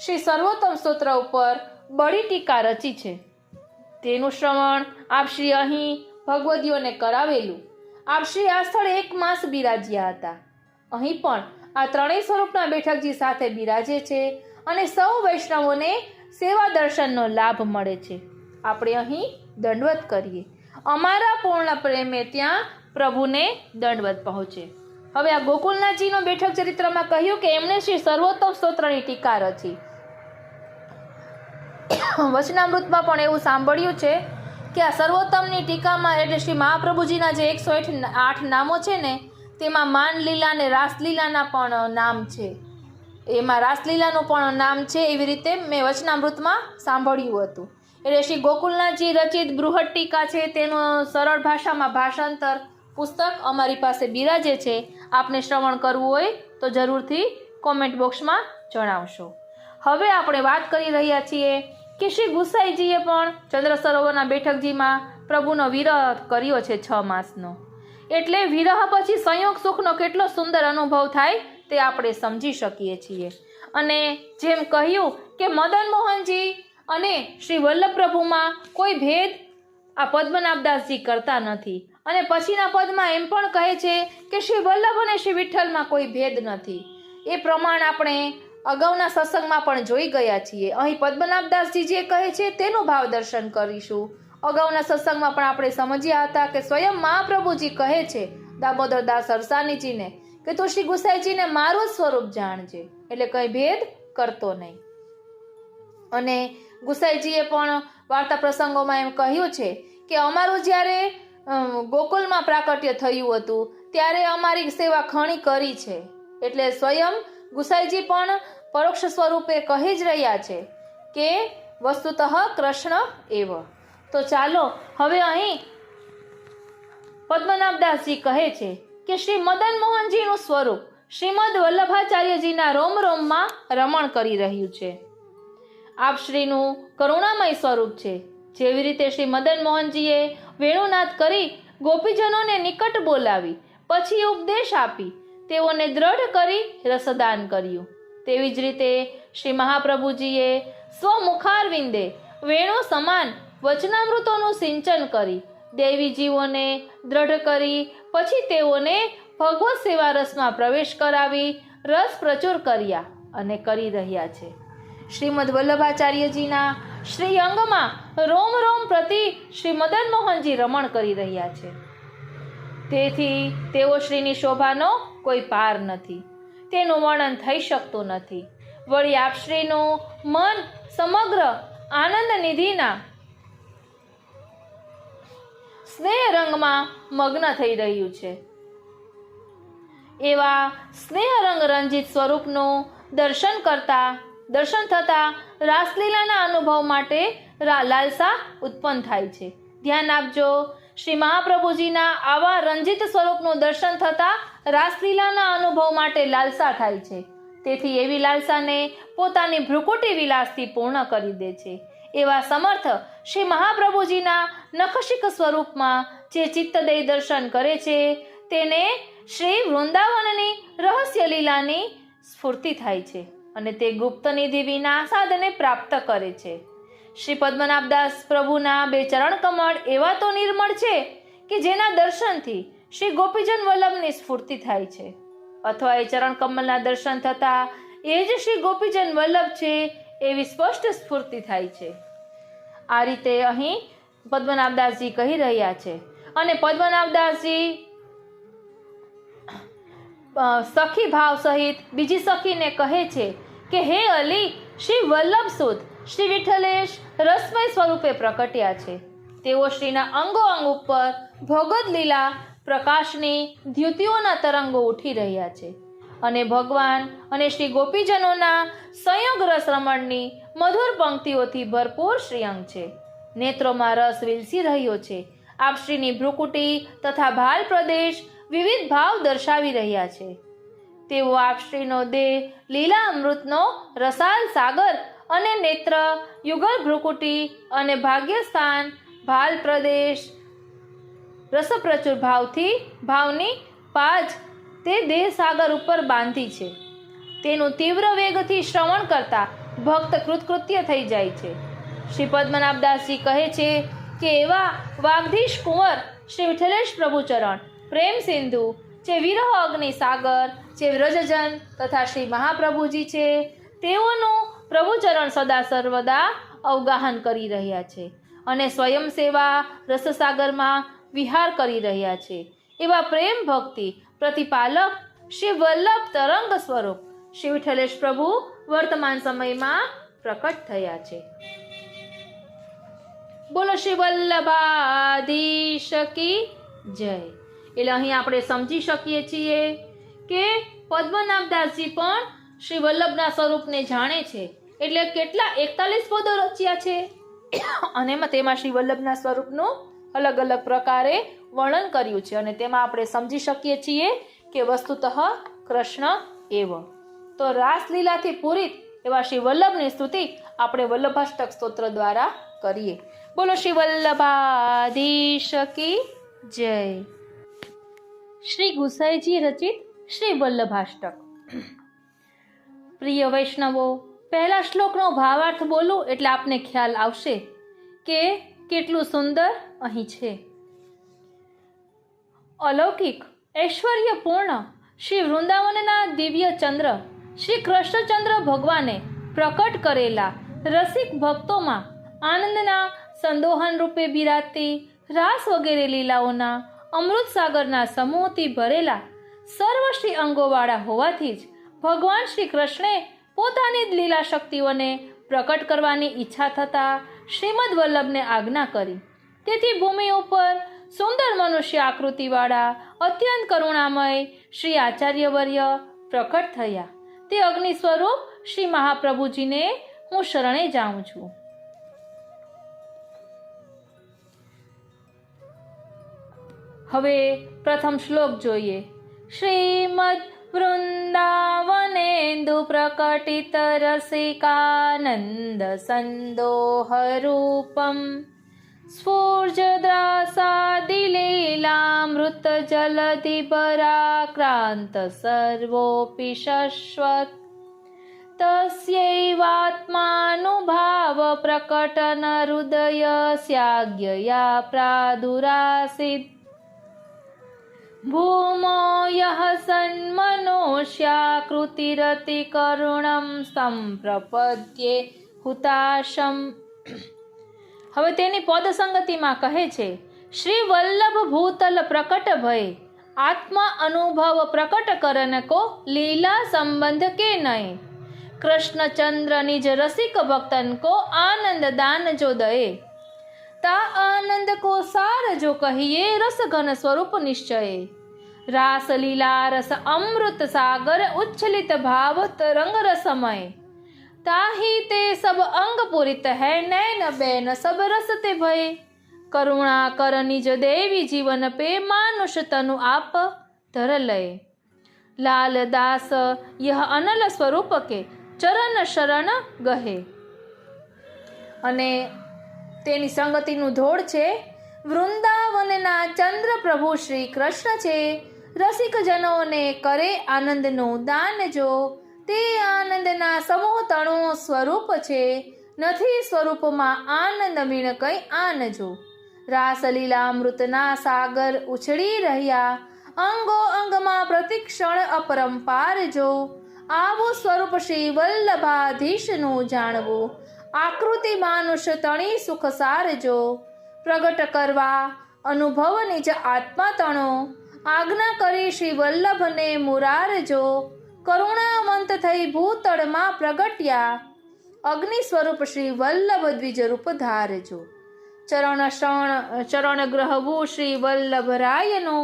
શ્રી સર્વોત્તમ સ્તોત્ર ઉપર બડી ટીકા રચી છે. તેનું શ્રવણ આપશ્રી અહીં ભગવદીઓને કરાવેલું. આપશ્રી આ સ્થળે 1 માસ બિરાજ્યા હતા. અહીં પણ આ ત્રણેય સ્વરૂપના બેઠકજી સાથે બિરાજે છે અને સૌ વૈષ્ણવોને સેવા દર્શનનો લાભ મળે છે. આપણે અહીં દંડવત કરીએ. અમારા પૂર્ણ પ્રેમે ત્યાં પ્રભુને દંડવત પહોંચે. હવે આ ગોકુલનાથજીનો બેઠક ચરિત્રમાં કહ્યું કે એમણે શ્રી સર્વોત્તમ સ્તોત્રની ટીકા રચી. વચનામૃતમાં પણ એવું સાંભળ્યું છે કે આ સર્વોત્તમની ટીકામાં એટલે શ્રી મહાપ્રભુજીના જે 108 નામો છે ને, તેમાં માનલીલા અને રાસલીલાના પણ નામ છે. એમાં રાસલીલાનું પણ નામ છે. એવી રીતે મેં વચનામૃતમાં સાંભળ્યું હતું. એટલે શ્રી ગોકુલનાથજી રચિત બૃહદ ટીકા છે, તેનું સરળ ભાષામાં ભાષાંતર પુસ્તક અમારી પાસે બિરાજે છે. આપને શ્રવણ કરવું હોય તો જરૂરથી કોમેન્ટ બોક્સમાં જણાવશો. હવે આપણે વાત કરી રહ્યા છીએ કે શ્રી ગુસાઈજીએ પણ ચંદ્ર સરોવરના બેઠકજીમાં પ્રભુનો વિરહ કર્યો છે 6 માસનો. એટલે વિરહ પછી સંયોગ સુખનો કેટલો સુંદર અનુભવ થાય તે આપણે સમજી શકીએ છીએ. અને જેમ કહ્યું કે મદન મોહનજી અને શ્રી વલ્લભ પ્રભુમાં કોઈ ભેદ આ પદ્મનાભદાસજી કરતા નથી. અને પછીના પદમાં એમ પણ કહે છે કે શ્રી વલ્લભ અને શ્રી વિઠ્ઠલમાં કોઈ ભેદ નથી. એ પ્રમાણ આપણે અગાઉના સત્સંગમાં પણ જોઈ ગયા છીએ. અહીં પદ્મનાભદાસજી જે કહે છે તેનું ભાવ દર્શન કરીશું. અગાઉના સત્સંગમાં પણ આપણે સમજ્યા હતા કે સ્વયં મહાપ્રભુજી કહે છે દામોદરદાસ હરસાનીજીને કે તું શ્રી ગુસાઈજીને મારું સ્વરૂપ જાણજે, એટલે કઈ ભેદ કરતો નહીં. અને ગુસાઈજીએ પણ વાર્તા પ્રસંગોમાં એમ કહ્યું છે કે અમારું જ્યારે ગોકુલમાં પ્રાકટ્ય થયું હતું ત્યારે અમારી સેવા ઘણી કરી છે. એટલે સ્વયં ગુસાઈજી પણ પરોક્ષ સ્વરૂપે કહી જ રહ્યા છે કે વસ્તુતઃ કૃષ્ણ એવ. તો ચાલો હવે અહીં પદ્મનાભદાસજી કહે છે કે શ્રી મદન મોહનજીનું સ્વરૂપ શ્રીમદ વલ્લભાચાર્યજીના રોમ રોમમાં રમણ કરી રહ્યું છે. આપ શ્રીનું કરુણામય સ્વરૂપ છે. જેવી રીતે શ્રી મદન મોહનજીએ વેણુનાદ કરી ગોપીજનોને નિકટ બોલાવી પછી ઉપદેશ આપી તેઓને દ્રઢ કરી રસદાન કર્યું, તેવી જ રીતે શ્રી મહાપ્રભુજીએ સ્વમુખારવિંદે વેણુ સમાન વચનામૃતોનું સિંચન કરી દેવી જીવોને દ્રઢ કરી પછી તેઓને ભગવત સેવા રસમાં પ્રવેશ કરાવી રસ પ્રચુર કર્યા અને કરી રહ્યા છે. શ્રીમદ વલ્લભાચાર્યજીના શ્રી અંગમાં રોમ રોમ પ્રતિ શ્રી મદન મોહનજી રમણ કરી રહ્યા છે. તેથી તેઓ શ્રીની શોભાનો કોઈ પાર નથી, તેનું વર્ણન થઈ શકતું નથી. વળી આપ શ્રીનું મન સમગ્ર આનંદ નિધિના સ્નેહ રંગમાં મગ્ન થઈ રહ્યું છે. એવા સ્નેહ રંગ રંજિત સ્વરૂપનું દર્શન થતા રાસલીલાના અનુભવ માટે લાલસા ઉત્પન્ન થાય છે. ધ્યાન આપજો, શ્રી મહાપ્રભુજીના આવા રંજિત સ્વરૂપનું દર્શન થતા રાસલીલાના અનુભવ માટે લાલસા થાય છે. તેથી એવી લાલસાને પોતાની ભ્રુકુટી વિલાસથી પૂર્ણ કરી દે છે. એવા સમર્થ શ્રી મહાપ્રભુજીના નખશિક સ્વરૂપમાં જે ચિત્તદય દર્શન કરે છે તેને શ્રી વૃંદાવનની રહસ્ય લીલાની સ્ફૂર્તિ થાય છે અને તે ગુપ્ત નિધિ વિના સાધને પ્રાપ્ત કરે છે. શ્રી પદ્મનાભદાસ પ્રભુના 2 ચરણ કમળ એવા તો નિર્મળ છે કે જેના દર્શનથી શ્રી ગોપીજન વલ્લભની સ્ફૂર્તિ થાય છે, અથવા એ ચરણ કમળના દર્શન થતા એ જ શ્રી ગોપીજન વલ્લભ છે એવી સ્પષ્ટ સ્ફૂર્તિ થાય છે. આ રીતે અહીં પદ્મનાભદાસજી કહી રહ્યા છે. અને પદ્મનાભદાસજી સખી ભાવ સહિત બીજી સખીને કહે છે કે હે અલી, શ્રી વલ્લભ સુદ શ્રી વિઠ્ઠલેશ રસમય સ્વરૂપે પ્રકટ્યા છે. તેઓ શ્રીના અંગો અંગ ઉપર ભોગદ લીલા પ્રકાશની દ્યુતિઓના તરંગો ઉઠી રહ્યા છે અને ભગવાન અને શ્રી ગોપીજનોના સંયોગ રસ રમણની મધુર પંક્તિઓથી ભરપૂર શ્રીઅંગ છે. નેત્રોમાં રસ વિલસી રહ્યો છે. આપ શ્રીની ભ્રુકુટી તથા ભાલ પ્રદેશ વિવિધ ભાવ દર્શાવી રહ્યા છે. તેઓ આપ શ્રીનો દેહ લીલા અમૃતનો રસાલ સાગર અને નેત્ર યુગલ ભ્રુકુટી અને ભાગ્યસ્થાન ભાલ પ્રદેશ રસપ્રચુર ભાવની પાજ તે દેહ સાગર ઉપર બાંધી છે. તેનું તીવ્ર વેગથી શ્રવણ કરતા ભક્ત કૃતકૃત્ય થઈ જાય છે. શ્રી પદ્મનાભદાસજી કહે છે કે એવા વાગધીશ કુંવર શ્રી વિઠ્ઠલેશ પ્રભુચરણ પ્રેમ સિંધુ જે વિરહ અગ્નિ સાગર જે વ્રજજન તથા શ્રી મહાપ્રભુજી છે તેઓનું પ્રભુચરણ સદા સર્વદા અવગાહન કરી રહ્યા છે અને સ્વયં સેવા રસસાગરમાં વિહાર કરી રહ્યા છે. એવા પ્રેમ ભક્તિ પ્રતિપાલક શ્રી વલ્લભ તરંગ સ્વરૂપ શ્રી વિઠ્ઠલેશ પ્રભુ વર્તમાન સમયમાં પ્રકટ થયા છે. બોલો શ્રી વલ્લભાધીશ કી જય. એટલે અહીં આપણે સમજી શકીએ છીએ કે પદ્મનાભદાસજી પણ શ્રી વલ્લભના સ્વરૂપને જાણે છે. એટલે કેટલા 41 પદો રચ્યા છે અને તેમાં શ્રી વલ્લભના સ્વરૂપનું અલગ અલગ પ્રકારે વર્ણન કર્યું છે અને તેમાં આપણે સમજી શકીએ છીએ કે વસ્તુતઃ કૃષ્ણ એવ. તો રાસલીલાથી પૂરિત એવા શ્રી વલ્લભની સ્તુતિ આપણે વલ્લભાષ્ટક સ્તોત્ર દ્વારા કરીએ. બોલો શ્રી વલ્લભાધીશ કી જય. શ્રી ગુસાઈજી રચિત શ્રી વલ્લભાષ્ટક. પ્રિય વૈષ્ણવો, પહેલા શ્લોકનો ભાવાર્થ બોલું એટલે આપને ખ્યાલ આવશે કે કેટલું સુંદર અહીં છે. અલૌકિક ઐશ્વર્યપૂર્ણ શ્રી વૃંદાવનના દિવ્ય ચંદ્ર શ્રી કૃષ્ણચંદ્ર ભગવાને પ્રકટ કરેલા રસિક ભક્તોમાં આનંદના સંદોહન રૂપે બિરાજતી રાસ વગેરે લીલાઓના અમૃત સાગરના સમૂહથી ભરેલા સર્વશ્રી અંગોવાળા હોવાથી જ ભગવાન શ્રી કૃષ્ણે પોતાની જ લીલા શક્તિઓને પ્રકટ કરવાની ઈચ્છા થતાં શ્રીમદ વલ્લભને આજ્ઞા કરી. તેથી ભૂમિ ઉપર સુંદર મનુષ્ય આકૃતિવાળા અત્યંત કરુણામય શ્રી આચાર્યવર્ય પ્રકટ થયા. તે અગ્નિ સ્વરૂપ શ્રી મહાપ્રભુજીને હું શરણે જાઉં છું. હવે પ્રથમ શ્લોક જોઈએ. શ્રીમદ વૃંદાવનેન્દુ પ્રકટિત રસિકાનંદ સંદોહ રૂપમ સ્ફૂર્જદ્રાસાદિલીલામૃત જલધિ પરાક્રાંત સર્વોપી શશ્વત તસ્યૈવાત્માનુભાવ પ્રકટન હૃદય સ્યાજ્ઞયા પ્રાદુરાસિત ભૂમો યહ સન્મનોષ્યાકૃતિરતિ કરુણમ સંપ્રપદ્યે હુતાશમ. હવે તેની પદ સંગતિમાં કહે છે, શ્રી વલ્લભ ભૂતલ પ્રકટ ભય આત્મા અનુભવ પ્રકટ કરન કો લીલા સંબંધ કે નય. કૃષ્ણચંદ્ર નિજ રસિક ભક્તન કો આનંદ દાન જો દયે. તા આનંદ કો સાર જો કહિએ રસ ઘન સ્વરૂપ નિશ્ચયે. રાસ લીલા રસ અમૃત સાગર ઉચ્છલિત ભાવ तरंग रसमय. ताही ते सब अंग पुरित है नैन बैन सब रस ते भये. करुणा कर निज देवी जीवन पे मानुष तनु आप धर लय. लाल दास यह अनल स्वरूप के चरण शरण गहे. અને તેની સંગતિનું ધોળ છે. વૃંદાવનના ચંદ્ર પ્રભુ શ્રી કૃષ્ણ છે. રસિક જનોને કરે આનંદનું દાન જો. તે આનંદના સમૂહ તણો સ્વરૂપ છે. નથી સ્વરૂપમાં આનંદ મીણ કઈ આનજો. રાસલીલામૃતના સાગર ઉછળી રહ્યા. અંગો અંગમાં પ્રતિક્ષણ અપરંપાર જો. આવું સ્વરૂપ શ્રી વલ્લભાધીશનું જાણવું. આકૃતિ માનુષ તણી સુખ સારજો. પ્રગટ કરવા અનુભવ નિજ આત્મા તણો. આજ્ઞા કરી શ્રી વલ્લભને મુરારજો. કરુણાવંત થઈ ભૂતળમાં પ્રગટ્યા. અગ્નિ સ્વરૂપ શ્રી વલ્લભ દ્વિજ રૂપ ધારજો. ચરણ ગ્રહવું શ્રી વલ્લભ રાયનો.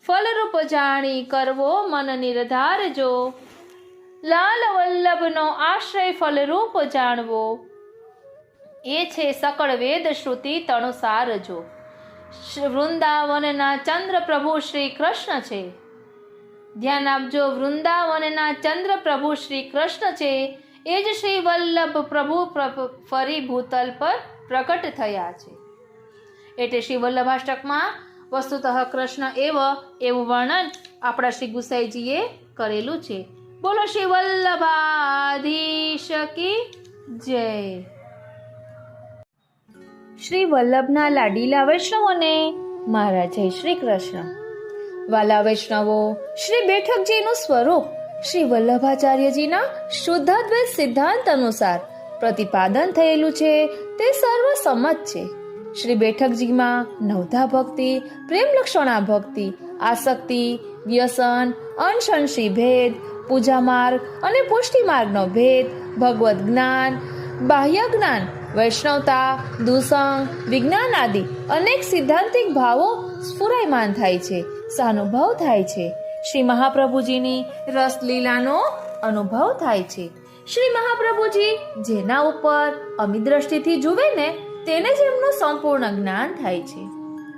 ફલરૂપ જાણી કરવો મન નિર્ધારજો. લાલ વલ્લભનો આશ્રય ફલરૂપ જાણવો. એ છે સકળ વેદ શ્રુતિ તણુસારજો. વૃંદાવનના ચંદ્ર પ્રભુ શ્રી કૃષ્ણ છે. ધ્યાન આપજો, વૃંદાવનના ચંદ્ર પ્રભુ શ્રી કૃષ્ણ છે. એ જ શ્રી વલ્લભ પ્રભુ ફરી ભૂતલ પર પ્રકટ થયા છે. એટલે શ્રી વલ્લભાષ્ટકમાં વસ્તુતઃ કૃષ્ણ એવું વર્ણન આપણા શ્રી ગુસાઈજીએ કરેલું છે. બોલો શ્રી વલ્લભાધીશ કી જય. શ્રી વલ્લભના લાડીલા વૈષ્ણવોને મારા જય શ્રી કૃષ્ણ. વાલા વૈષ્ણવો, શ્રી બેઠકજીનું સ્વરૂપ શ્રી વલ્લભાચાર્યજીના શુદ્ધાદ્વૈત સિદ્ધાંત અનુસાર પ્રતિપાદન થયેલું છે તે સર્વસંમત છે. શ્રી બેઠકજીમાં નવધા ભક્તિ, પ્રેમ લક્ષણા ભક્તિ, આસક્તિ, વ્યસન, અનશંશી ભેદ, પૂજા માર્ગ અને પુષ્ટિ માર્ગનો ભેદ, ભગવદ જ્ઞાન, બાહ્ય જ્ઞાન, વૈષ્ણવતા, દુસંગ, વિજ્ઞાન આદિ અનેક સિદ્ધાંતિક ભાવો સ્ફુરાયમાન થાય છે, સાનુભવ થાય છે. શ્રી મહાપ્રભુજીની રસલીલાનો અનુભવ થાય છે. શ્રી મહાપ્રભુજી જેના ઉપર અમી દ્રષ્ટિથી જુએ ને તેને જ એમનું સંપૂર્ણ જ્ઞાન થાય છે.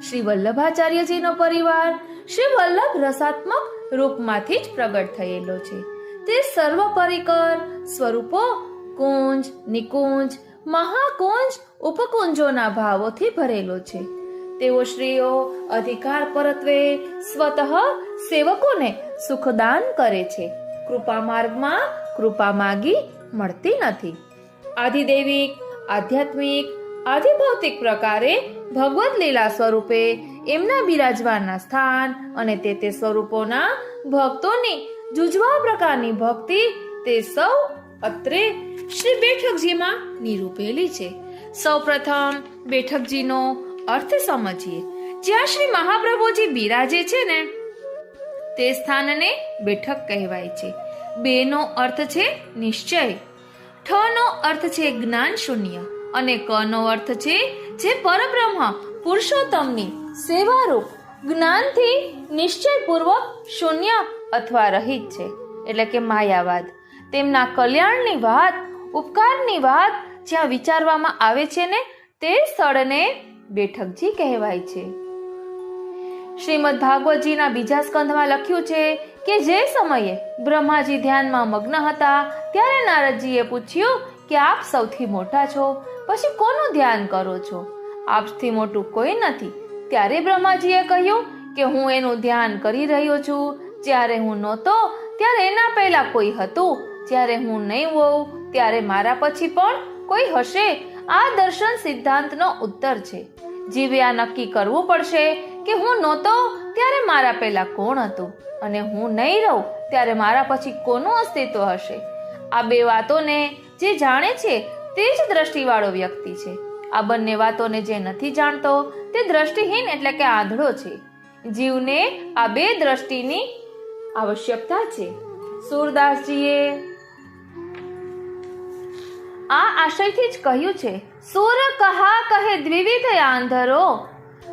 શ્રી વલ્લભાચાર્યજીનો પરિવાર શ્રી વલ્લભ રસાત્મક રૂપમાંથી જ પ્રગટ થયેલો છે. તે સર્વ પરિકર સ્વરૂપો કુંજ, નિકુંજ, મહાકુંજ, ઉપકુંજોના ભાવોથી ભરેલો છે. તેઓ શ્રીઓ અધિકાર પરત્વે સ્વતઃ સેવકોને સુખદાન કરે છે. કૃપા માર્ગમાં કૃપા માગી મળતી નથી. આધિદૈવિક, આધ્યાત્મિક, આધિભૌતિક પ્રકારે ભગવદ લીલા સ્વરૂપે એમના બિરાજવાના સ્થાન અને તે સ્વરૂપોના ભક્તોની જુજવા પ્રકારની ભક્તિ તે સૌ અત્રે શ્રી બેઠકજીમાં નિરૂપેલી છે. સૌ પ્રથમ બેઠકજીનો અર્થ સમજીએ. જ્યાં શ્રી મહાપ્રભુજી બિરાજે છે ને તે સ્થાનને બેઠક કહેવાય છે. બે નો અર્થ છે નિશ્ચય, ઠ નો અર્થ છે જ્ઞાન શૂન્ય અને ક નો અર્થ છે જે પરબ્રહ્મ પુરુષોત્તમની સેવારૂપ જ્ઞાનથી નિશ્ચયપૂર્વક શૂન્ય અથવા રહિત છે, એટલે કે માયાવાદ. તેમના કલ્યાણની વાત, ઉપકારની વાત જ્યાં વિચારવામાં આવે છે ને તે સ્થળને બેઠકજી કહેવાય છે. શ્રીમદ ભાગવતજીના બીજા સ્કંધમાં લખ્યું છે કે જે સમયે બ્રહ્માજી ધ્યાનમાં મગ્ન હતા ત્યારે નારદજીએ પૂછ્યું કે આપ સૌથી મોટા છો, પછી કોનું ધ્યાન કરો છો? આપથી મોટું કોઈ નથી. ત્યારે બ્રહ્માજીએ કહ્યું કે હું એનું ધ્યાન કરી રહ્યો છું. જ્યારે હું નહોતો ત્યારે એના પહેલા કોઈ હતું, જ્યારે હું નહીં હોઉં ત્યારે મારા પછી પણ કોઈ હશે. આ દર્શન સિદ્ધાંતનો ઉત્તર છે. જીવે આ નક્કી કરવું પડશે કે હું નહોતો ત્યારે મારા પહેલા કોણ હતું અને હું નહીં રહું ત્યારે મારા પછી કોનું અસ્તિત્વ હશે. આ બે વાતોને જે જાણે છે તે જ દ્રષ્ટિવાળો વ્યક્તિ છે. આ બંને વાતોને જે નથી જાણતો તે દ્રષ્ટિહીન એટલે કે આંધળો છે. જીવને આ બે દ્રષ્ટિની આવશ્યકતા છે. સૂરદાસજીએ આ આશયથી જ કહ્યું છે, સૂર કહા કહે દ્વિવિધ આંધળો.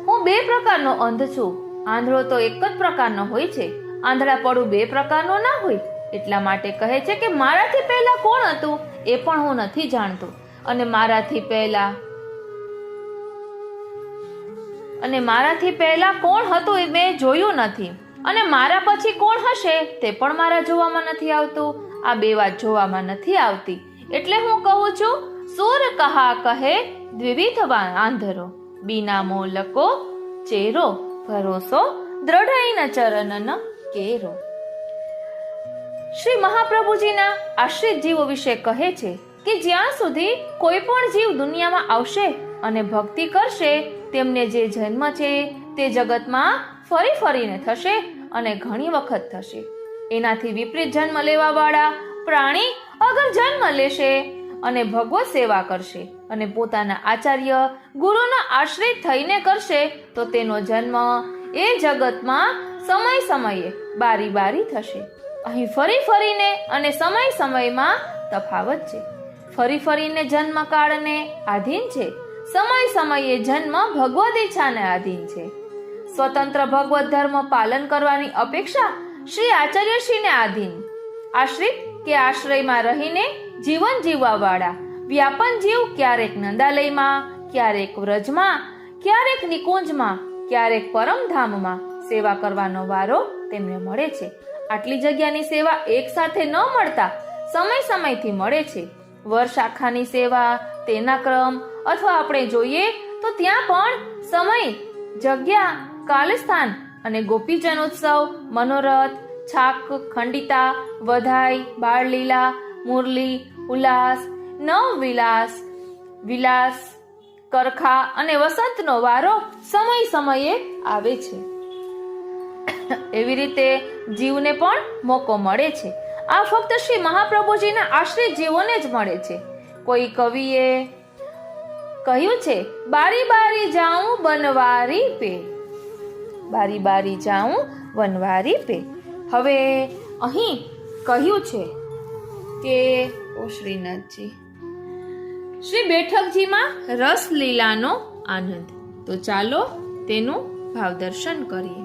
હું બે પ્રકારનો અંધ છું. આંધળો તો એક જ પ્રકારનો હોય છે, આંધળાપણું બે પ્રકારનો ના હોય. એટલા માટે કહે છે કે મારાથી પહેલા કોણ હતું એ પણ હું નથી જાણતો, અને મારાથી પહેલા કોણ હતું એ મેં જોયું નથી, અને મારા પછી કોણ હશે તે પણ મારા જોવામાં નથી આવતું. આ બે વાત જોવામાં નથી આવતી. એટલે હું કહું છું, સૂર કહા કહે દ્વિવિધ આંધરો, બીના મોલકો ચેરો, ભરોસો દ્રઢઈન ચરણન કેરો. શ્રી મહાપ્રભુજીના આશ્રિત જીવો વિશે કહે છે કે જ્યાં સુધી કોઈ પણ જીવ દુનિયામાં આવશે અને ભક્તિ કરશે તેમને જે જન્મ છે તે જગતમાં ફરી ફરીને થશે અને ઘણી વખત થશે. એનાથી વિપરીત જન્મ લેવા વાળા પ્રાણી અગર જન્મ લેશે અને ભગવત સેવા કરશે અને પોતાના આચાર્ય ગુરુના આશ્રિત થઈને કરશે તો તેનો જન્મ એ જગતમાં સમય સમયે બારી બારી થશે. અહીં ફરી ફરીને અને સમય સમયમાં તફાવત છે. ફરી ફરીને જન્મ કાળને આધીન છે, સમય સમયે જન્મ ભગવદ ઈચ્છાને આધીન છે. સ્વતંત્ર ભગવત ધર્મ પાલન કરવાની અપેક્ષા શ્રી આચાર્યશ્રીને આધીન. આશ્રિત કે આશ્રયમાં રહીને જીવન જીવવા વાળા વ્યાપન જીવ ક્યારેક નંદાલયમાં, ક્યારેક વ્રજમાં, ક્યારેક નિકુંજમાં, ક્યારેક પરમધામમાં સેવા કરવાનો વારો તેમને મળે છે. આટલી જગ્યાની સેવા એક સાથે ન મળતા સમય સમયથી મળે છે. વર્ષ આખાની સેવા, તેના ક્રમ અથવા આપણે જોઈએ તો ત્યાં પણ સમય, જગ્યા, કાલસ્થાન અને ગોપીજનોત્સવ, મનોરથ, છાક, ખંડિતા, વધાઈ, બાળલીલા, મુરલી, ઉલ્લાસ, નવવિલાસ, વિલાસ, કરખા અને વસંતનો વારો સમય સમયે આવે છે. એવી રીતે જીવને પણ મોકો મળે છે. આ ફક્ત શ્રી મહાપ્રભુજીના આશ્રિત જીવોને જ મળે છે. કોઈ કવિએ કહ્યું છે, બારી બારી જાઉં બનવારી પે, બારી બારી જાઉં વનવારી પે. હવે અહીં કહ્યું છે કે ઓ શ્રીનાથજી, શ્રી બેઠકજીમાં રસ લીલાનો આનંદ. તો ચાલો તેનું ભાવદર્શન કરીએ.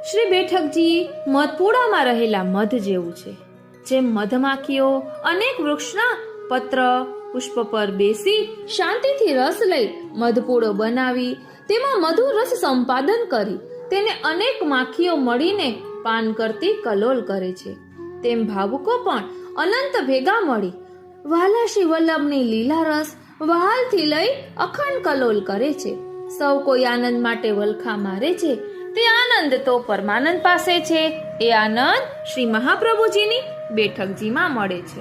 શ્રી બેઠકજી મધપુડામાં રહેલા મધ જેવું છે. જેમ મધમાખીઓ અનેક વૃક્ષના પત્ર પુષ્પ પર બેસી શાંતિથી રસ લઈ મધપુડો બનાવી તેમાં મધુ રસ સંપાદન કરી તેને અનેક માખીઓ મળીને પાન કરતી કલોલ કરે છે. તેમ ભાવુકો પણ અનંત ભેગા મળી વાલા શ્રી વલ્લભની લીલા રસ વહાલથી લઈ અખંડ કલોલ કરે છે. સૌ કોઈ આનંદ માટે વલખા મારે છે. તે આનંદ તો પરમાનંદ પાસે છે. એ આનંદ શ્રી મહાપ્રભુજીની બેઠકજીમાં મળે છે.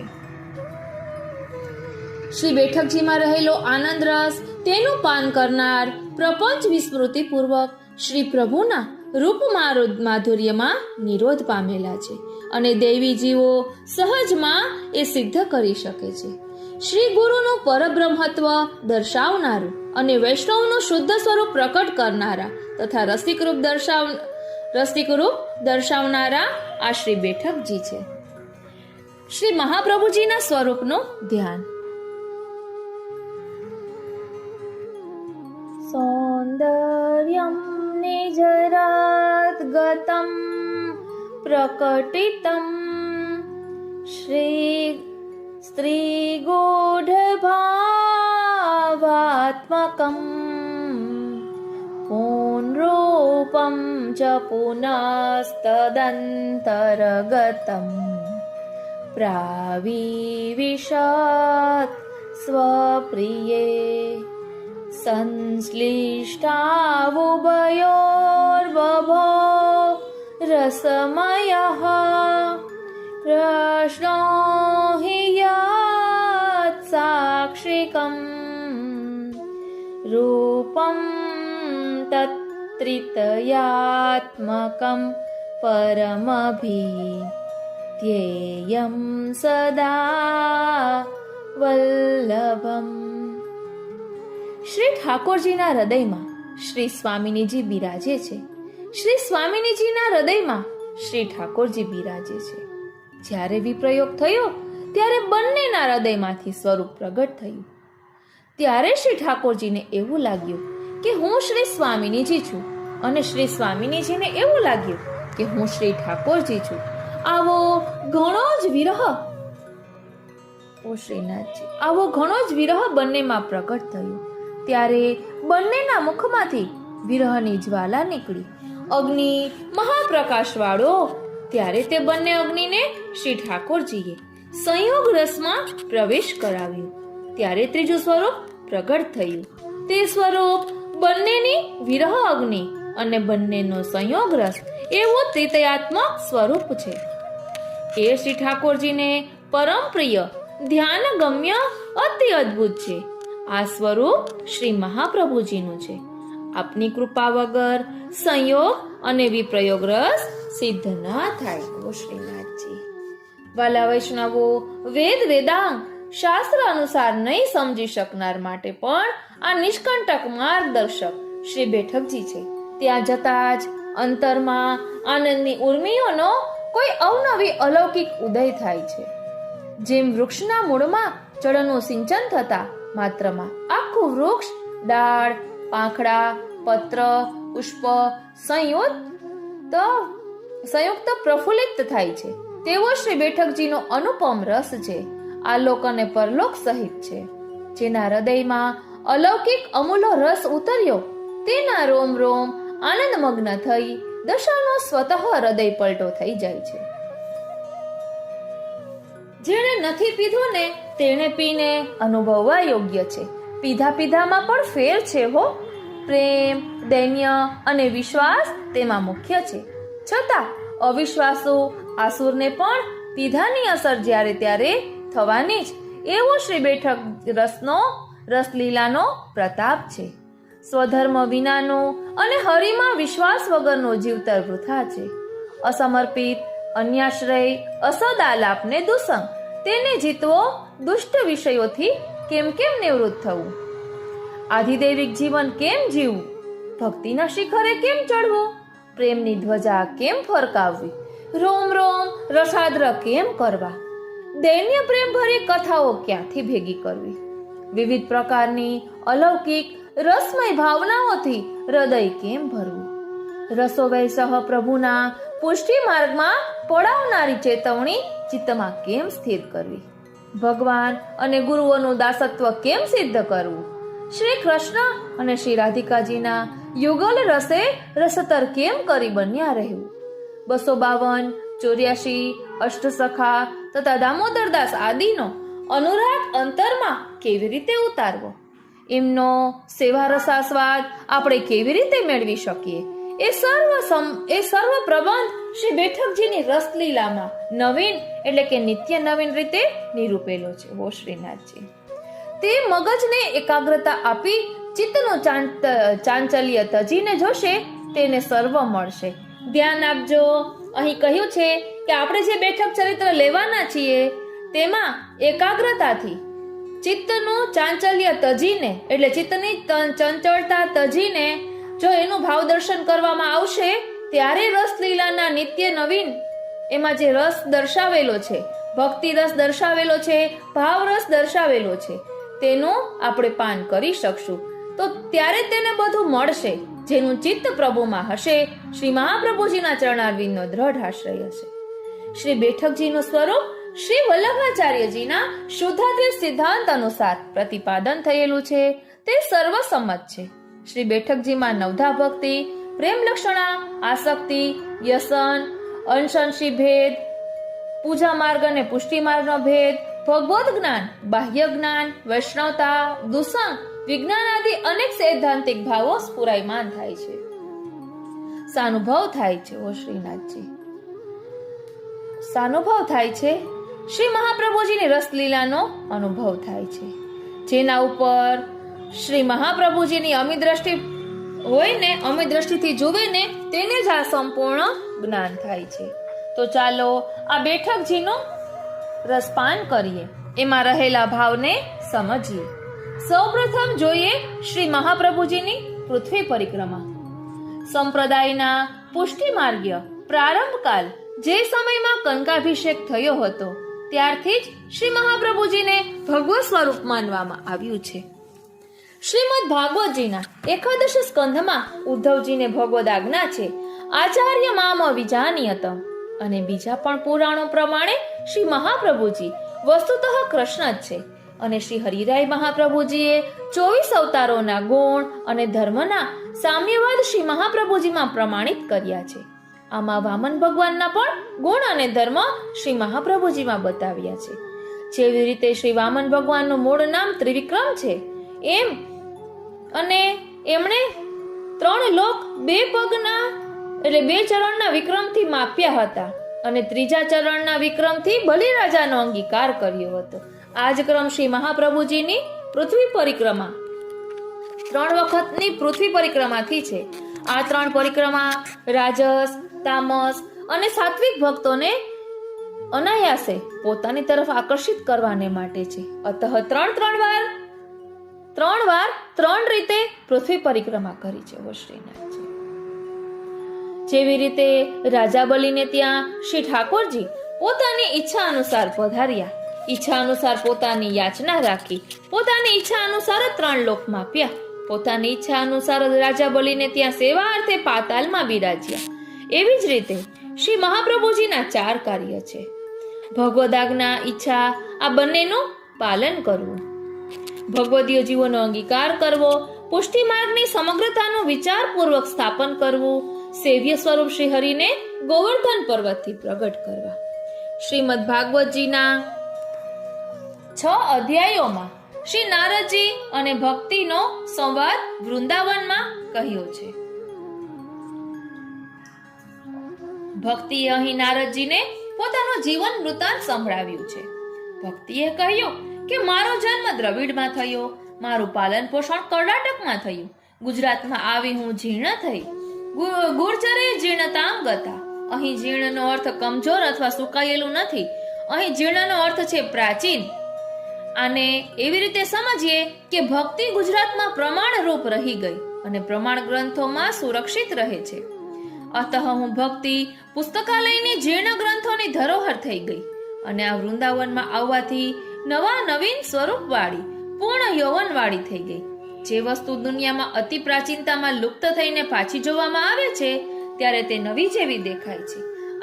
શ્રી બેઠકજીમાં રહેલો આનંદ રસ તેનું પાન કરનાર પ્રપંચ વિસ્મૃતિ પૂર્વક શ્રી પ્રભુના રૂપ માધુર્યમાં નિરોધ પામેલા છે અને દૈવી જીવો સહજમાં એ સિદ્ધ કરી શકે છે. શ્રી ગુરુનું પરબ્રહ્મત્વ દર્શાવનારું અને વૈષ્ણવનું શુદ્ધ સ્વરૂપ પ્રકટ કરનારા તથા રસિક રૂપ દર્શાવનારા આ શ્રી બેઠકજી છે. શ્રી મહાપ્રભુજીના સ્વરૂપનું ધ્યાન. સૌંદર્યમ નિજરાત ગતમ પ્રકટિતમ સ્ત્રી ગૂઢભાવાત્મકમ પૂનરૂપમ ચ પુનસ્તદંતરગતમ પ્રાવિવિશત સ્વપ્રિયે સંશ્લિષ્ટાવુભયોર્બભો રસમયઃ કૃષ્ણો હિ યત્ સાક્ષિકં રૂપં તત્ત્રિતયાત્મકં પરમભીધ્યેયં સદા વલ્લભમ. શ્રી ઠાકોરજીના હૃદયમાં શ્રી સ્વામિનીજી બિરાજે છે. શ્રી સ્વામિનીજીના હૃદયમાં શ્રી ઠાકોરજી બિરાજે છે. જ્યારે વિપ્રયોગ થયો ત્યારે બંનેના હૃદયમાંથી સ્વરૂપ પ્રગટ થયું. ત્યારે શ્રી ઠાકોરજીને એવું લાગ્યું કે હું શ્રી સ્વામિનીજી છું અને શ્રી સ્વામિનીજીને એવું લાગ્યું કે હું શ્રી ઠાકોરજી છું. આવો ઘણો જ વિરહ ઓ શ્રીનાથજી આવો ઘણો જ વિરહ બંનેમાં પ્રગટ થયો. ત્યારે બંનેના મુખમાંથી વિરહની જ્વાલા નીકળી. અગ્નિ મહાપ્રકાશ વાળો. ત્યારે તે બંને અગ્નિને શ્રી ઠાકોરજીએ સંયોગ રસમાં પ્રવેશ કરાવ્યો. ત્યારે ત્રીજું સ્વરૂપ પ્રગટ થયું. તે સ્વરૂપ બંનેની વિરહ અગ્નિ અને બંનેનો સંયોગ રસ એવું ત્રિતયાત્મક સ્વરૂપ છે. એ શ્રી ઠાકોરજીને પરમ પ્રિય ધ્યાન ગમ્ય અતિ અદ્ભુત છે. આ સ્વરૂપ શ્રી મહાપ્રભુજીનું છે. આપની કૃપા વગર સંયોગ અને વિપ્રયોગ રસ સિદ્ધ ન થાય. ઓ શ્રીનાથજી વાલા વૈષ્ણવો, વેદ વેદાંગ શાસ્ત્ર અનુસાર નહીં સમજી શકનાર માટે પણ આ નિષ્કંટક માર્ગદર્શક શ્રી બેઠકજી છે. ત્યાં જતા જ અંતરમાં આનંદની ઉર્મિઓનો કોઈ અવનવી અલૌકિક ઉદય થાય છે. જેમ વૃક્ષના મૂળમાં જળનું સિંચન થતા માત્રમાં આખું વૃક્ષ ડાળ, પાંખડા, પત્ર, પુષ્પ સંયુક્ત પ્રફુલ્લિત થાય છે. તેવો શ્રી બેઠકજીનો અનુપમ રસ છે. આલોક અને પરલોક સહિત છે. જેના હૃદયમાં અલૌકિક અમૂલો રસ ઉતર્યો તેના રોમ રોમ આનંદમગ્ન થઈ દશાનો સ્વતઃ હૃદય પલટો થઈ જાય છે. જેણે નથી પીધું ને તેણે પીને અનુભવવા યોગ્ય છે. પીધામાં પણ ફેર છે હો. પ્રેમ, દૈન્ય અને વિશ્વાસ તેમાં મુખ્ય છે. છતાં અવિશ્વાસુ આસુરને પણ પીધાની અસર જ્યારે ત્યારે થવાની જ. એવો શ્રી બેઠક રસલીલાનો પ્રતાપ છે. સ્વધર્મ વિનાનો અને હરિમાં વિશ્વાસ વગરનો જીવતર વૃથા છે. અસમર્પિત, અન્યાશ્રય, અસદાલાપને દુસંગ તેને જીતવો, દુષ્ટ વિષયોથી કેમ નિવૃત્ત થવું, આધિદૈવિક જીવન કેમ જીવવું, ભક્તિના શિખરે કેમ ચડવું, પ્રેમની ધ્વજા કેમ ફરકાવવી, રોમ રોમ રસાદ્ર કેમ કરવા, દૈન્ય પ્રેમ ભરી કથાઓ ક્યાંથી ભેગી કરવી, વિવિધ પ્રકારની અલૌકિક રસમય ભાવનાઓથી હૃદય કેમ ભરવું, રસોવૈ સહ પ્રભુના પુષ્ટિ માર્ગમાં પડાવનારી ચેતવણી ચિત્તમાં કેમ સ્થિર કરવી, ભગવાન અને ગુરુઓનું દાસત્વ કેમ સિદ્ધ કરવું, શ્રી કૃષ્ણ અને શ્રી રાધિકાજીના યુગલ રસે રસતર કેમ કરી બન્યા રહેવું, 252, 84, અષ્ટસખા તથા દામોદરદાસ આદિનો અનુરાગ અંતરમાં કેવી રીતે ઉતારવો, એમનો સેવા રસાસ્વાદ આપણે કેવી રીતે મેળવી શકીએ, એ સર્વ પ્રબંધ શ્રી બેઠકજીની રસલીલામાં નવીન એટલે કે નિત્ય નવીન રીતે નિરૂપેલો છે. હો શ્રીનાથજી, તે મગજને એકાગ્રતા આપી ચિત્તનું ચાંચલ્ય તજીને જોશે તેને સર્વ મળશે. ધ્યાન આપજો, અહીં કહ્યું છે કે આપણે જે બેઠક ચરિત્ર લેવાના છીએ તેમાં એકાગ્રતાથી ચિત્તનું ચાંચલ્ય તજીને એટલે ચિત્તની ચંચળતા તજીને જો એનું ભાવ દર્શન કરવામાં આવશે ત્યારે રસલીલાના નિત્ય નવીન એમાં જે રસ દર્શાવેલો છે, ભક્તિ રસ દર્શાવેલો છે, ભાવ રસ દર્શાવેલો છે, તેનું આપણે પાન કરી શકશું. તો ત્યારે તેને બધું મળશે જેનું ચિત્ત પ્રભુમાં હશે, શ્રી મહાપ્રભુજીના ચરણારવિંદનો દ્રઢ આશ્રય હશે. શ્રી બેઠકજીનું સ્વરૂપ શ્રી વલ્લભાચાર્યજીના શુદ્ધાદ્વૈત સિદ્ધાંત અનુસાર પ્રતિપાદન થયેલું છે, તે સર્વસંમત છે. શ્રી બેઠકજીમાં નવધા ભક્તિ, પ્રેમ લક્ષણા, આસક્તિ, વ્યસન, અંશંશી ભેદ, પૂજા માર્ગ અને પુષ્ટિ માર્ગનો ભેદ, ભગવદ જ્ઞાન, બાહ્ય જ્ઞાન, વૈષ્ણવતા, દુસંગ, વિજ્ઞાન આદિ અનેક સૈદ્ધાંતિક ભાવો સ્ફુરાયમાન થાય છે, સાનુભવ થાય છે. ઓ શ્રીનાથજી, સાનુભવ થાય છે, શ્રી મહાપ્રભુજીની રસલીલાનો અનુભવ થાય છે, જેના ઉપર શ્રી મહાપ્રભુજીની અમી દ્રષ્ટિ હોય ને, અમી દ્રષ્ટિથી જુએ ને તેને જ આ સંપૂર્ણ જ્ઞાન થાય છે. તો ચાલો આ બેઠકજીનું રસપાન કરીએ, એમાં રહેલા ભાવને સમજીએ. સૌપ્રથમ જોઈએ શ્રી મહાપ્રભુજીની પૃથ્વી પરિક્રમા. સંપ્રદાયના પુષ્ટિ માર્ગીય પ્રારંભકાલ જે સમયમાં કંકાભિષેક થયો હતો ત્યારથી જ શ્રી મહાપ્રભુજીને ભગવત સ્વરૂપ માનવામાં આવ્યું છે. શ્રીમદ ભાગવતજીના 11 સ્કંધમાં ઉદ્ધવજીને ભગવદ આજ્ઞા છે, આચાર્ય મામ વિજાનીયતમ, અને બીજા પણ પુરાણો પ્રમાણે શ્રી મહાપ્રભુજી વસ્તુતઃ કૃષ્ણ જ છે, અને શ્રી હરિરાય મહાપ્રભુજીએ 24 અવતારોના ગુણ અને ધર્મના સામ્યવાદ શ્રી મહાપ્રભુજીમાં પ્રમાણિત કર્યા છે. આમાં વામન ભગવાનના પણ ગુણ અને ધર્મ શ્રી મહાપ્રભુજીમાં બતાવ્યા છે. જેવી રીતે શ્રી વામન ભગવાનનું મૂળ નામ ત્રિવિક્રમ છે, એમ અને એમણે 3 લોક 2 પગના એટલે 2 ચરણના વિક્રમથી માપ્યા હતા, અને 3જા ચરણના વિક્રમથી બલિરાજાનો અંગીકાર કર્યો હતો. આ જ ક્રમ શ્રી મહાપ્રભુજીની પૃથ્વી પરિક્રમા 3 વખતની પૃથ્વી પરિક્રમાથી છે. આ 3 પરિક્રમા રાજસ, તામસ અને સાત્વિક ભક્તોને અનાયાસે પોતાની તરફ આકર્ષિત કરવાને માટે છે. અતઃ 3 વાર 3 રીતે પૃથ્વી પરિક્રમા કરી છે. ઓ શ્રીનાથજી, જેવી રીતે રાજા બલિને ત્યાં શ્રી ઠાકોરજી પોતાની ઈચ્છા અનુસાર પધાર્યા, ઈચ્છા અનુસાર પોતાની યાચના રાખી, પોતાની ઈચ્છા અનુસાર 3 લોક માપ્યા, પોતાની ઈચ્છા અનુસાર રાજા બલિને ત્યાં સેવા અર્થે પાતાલમાં બિરાજ્યા. એવી જ રીતે શ્રી મહાપ્રભુજીના 4 કાર્ય છે: ભગવદ આજ્ઞા, ઈચ્છા, આ બંનેનું પાલન કરવું, ભગવદીય જીવોનો અંગીકાર કરવો, પુષ્ટિ માર્ગની સમગ્રતાનું વિચારપૂર્વક સ્થાપન કરવું, સેવ્ય સ્વરૂપ શ્રી હરિને ગોવર્ધન પર્વતથી પ્રગટ કરવા. શ્રીમદ ભાગવતજીના 6 અધ્યાયોમાં શ્રી નારદજી અને ભક્તિનો સંવાદ વૃંદાવનમાં કહ્યો છે. ભક્તિએ અહીં નારદજીને પોતાનું જીવન વૃત્તાંત સંભળાવ્યું છે. ભક્તિએ કહ્યું કે મારો જન્મ દ્રવિડમાં થયો, મારું પાલન પોષણ કર્ણાટકમાં થયું, ગુજરાતમાં આવી હું જીર્ણ થઈ, ગુર્જરે જીર્ણતામ ગતા. અહીં જીર્ણનો અર્થ કમજોર અથવા સુકાયેલું નથી, અહીં જીર્ણનો અર્થ છે પ્રાચીન. આને એવી રીતે સમજીએ કે ભક્તિ ગુજરાતમાં પ્રમાણરૂપ રહી ગઈ અને પ્રમાણ ગ્રંથોમાં સુરક્ષિત રહે છે. અતઃ હું ભક્તિ પુસ્તકાલયની જીર્ણ ગ્રંથોની ધરોહર થઈ ગઈ અને આ વૃંદાવનમાં આવવાથી નવીન સ્વરૂપવાળી પૂર્ણ યૌવનવાળી થઈ ગઈ. જે વસ્તુ દુનિયામાં અતિ પ્રાચીનતામાં લુપ્ત થઈને પાછી જોવામાં આવે છે ત્યારે તે નવી જેવી દેખાય છે.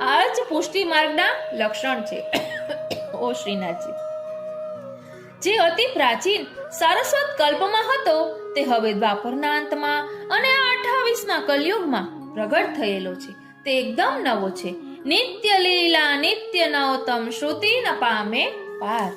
આ જ પુષ્ટિ માર્ગના લક્ષણ છે. ઓ શ્રીનાથજી, જે અતિ પ્રાચીન સારસ્વત કલ્પમાં હતો તે હવે દ્વાપરના અંતમાં અને આ 28મા કલયુગમાં પ્રગટ થયેલો છે. તે એકદમ નવો છે. નિત્ય લીલા નિત્ય નવતમ શ્રુતિ ન પામે પાર.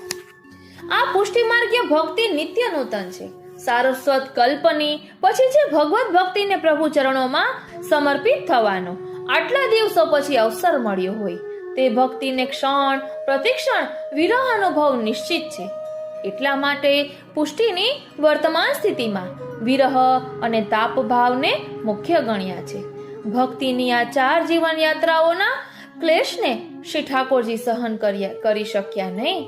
આ પુષ્ટિ માર્ગીય ભક્તિ નિત્ય નૂતન છે. સારસ્વત કલ્પની પછી છે ભગવત ભક્તિને પ્રભુ ચરણોમાં સમર્પિત થવાનો. આટલા દિવસો પછી અવસર મળ્યો હોય તે ભક્તિને ક્ષણ પ્રતિક્ષણ વિરહ અનુભવ નિશ્ચિત છે. એટલા માટે પુષ્ટિની વર્તમાન સ્થિતિમાં વિરહ અને તાપ ભાવને મુખ્ય ગણ્યા છે. ભક્તિની આ 4 જીવન યાત્રાઓના ક્લેશને શ્રી ઠાકોરજી સહન કરી શક્યા નહીં.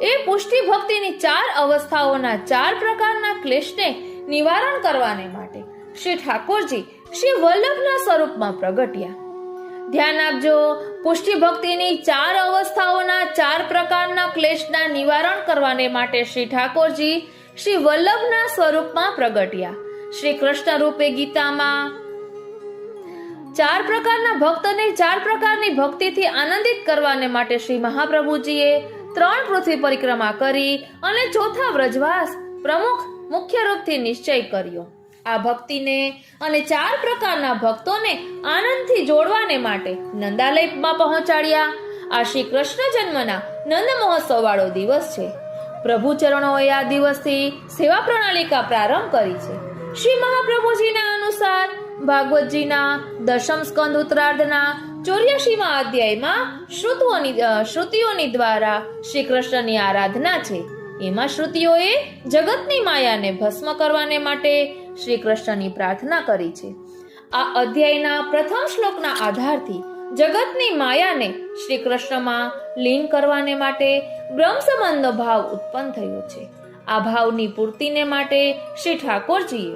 એ પુષ્ટિ ભક્તિની 4 અવસ્થાઓના 4 પ્રકારના ક્લેશને નિવારણ કરવાને માટે શ્રી ઠાકોરજી શ્રી વલ્લભના સ્વરૂપમાં પ્રગટ્યા. ધ્યાન આપજો, પુષ્ટિ ભક્તિની 4 અવસ્થાઓના 4 પ્રકારના ક્લેશના નિવારણ કરવાને માટે શ્રી ઠાકોરજી શ્રી વલ્લભના સ્વરૂપમાં પ્રગટ્યા. શ્રી કૃષ્ણ રૂપે ગીતામાં 4 પ્રકારના ભક્તને 4 પ્રકારની ભક્તિથી આનંદિત કરવાને માટે શ્રી મહાપ્રભુજીએ 3 પૃથ્વી પરિક્રમા કરી અને 4થા વ્રજવાસ પ્રમુખ મુખ્ય રૂપથી નિશ્ચય કર્યો. આ ભક્તિને અને 4 પ્રકારના ભક્તોને આનંદથી જોડવાને માટે નંદાલયમાં પહોંચાડ્યા. આ શ્રી કૃષ્ણ જન્મના નંદ મહોત્સવ વાળો દિવસ છે. પ્રભુ ચરણોએ આ દિવસથી સેવા પ્રણાલિકા પ્રારંભ કરી છે. શ્રી મહાપ્રભુજીના અનુસાર ભાગવતજીના 10મ સ્કંદ ઉત્તરાર્ધના 84મા અધ્યાયમાં શ્રુતિઓની દ્વારા શ્રી કૃષ્ણની આરાધના છે. એમાં શ્રુતિઓએ જગતની માયાને ભસ્મ કરવાને માટે શ્રી કૃષ્ણની પ્રાર્થના કરી છે. આ અધ્યાયના પ્રથમ શ્લોકના આધારથી જગતની માયાને શ્રી કૃષ્ણમાં લીન કરવાને માટે બ્રહ્મ સંબંધનો ભાવ ઉત્પન્ન થયો છે. આ ભાવની પૂર્તિને માટે શ્રી ઠાકોરજીએ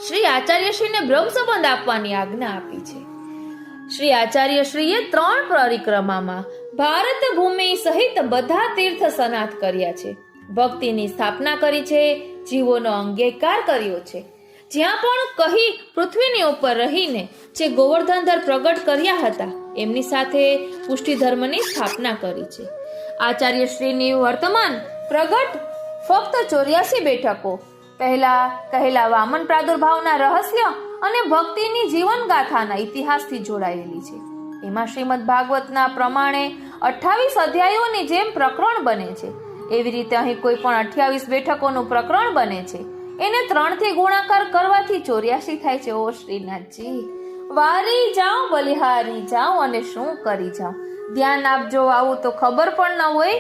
શ્રી આચાર્યશ્રીને બ્રહ્મ સંબંધ આપવાની આજ્ઞા આપી છે. શ્રી આચાર્યશ્રીએ 3 પરિક્રમામાં ભારત ભૂમિ સહિત બધા તીર્થ સનાથ કર્યા છે. ભક્તિની સ્થાપના કરી છે. જીવોનો અંગીકાર કર્યો છે. જ્યાં પણ કહી પૃથ્વીની ઉપર રહીને જે ગોવર્ધનધર પ્રગટ કર્યા હતા એમની સાથે પુષ્ટિ ધર્મની સ્થાપના કરી છે. આચાર્યશ્રીની વર્તમાન પ્રગટ ફક્ત 84 બેઠકો પહેલા કહેલા વામન પ્રાદુર્ભાવના રહસ્ય અને ભક્તિની જીવન ગાથાના ઇતિહાસથી જોડાયેલી છે. એમાં શ્રીમદ ભાગવતના પ્રમાણે 28 અધ્યાયોની જેમ પ્રકરણ બને છે એવી રીતે અહીં કોઈ પણ 28 બેઠકોનું પ્રકરણ બને છે. એને 3 થી ગુણાકાર કરવાથી 84 થાય છે. ઓ શ્રીનાથજી, વારી જાઉં બલિહારી જાઉં અને શું કરી જાઉં. ધ્યાન આપજો, આવું તો ખબર પણ ન હોય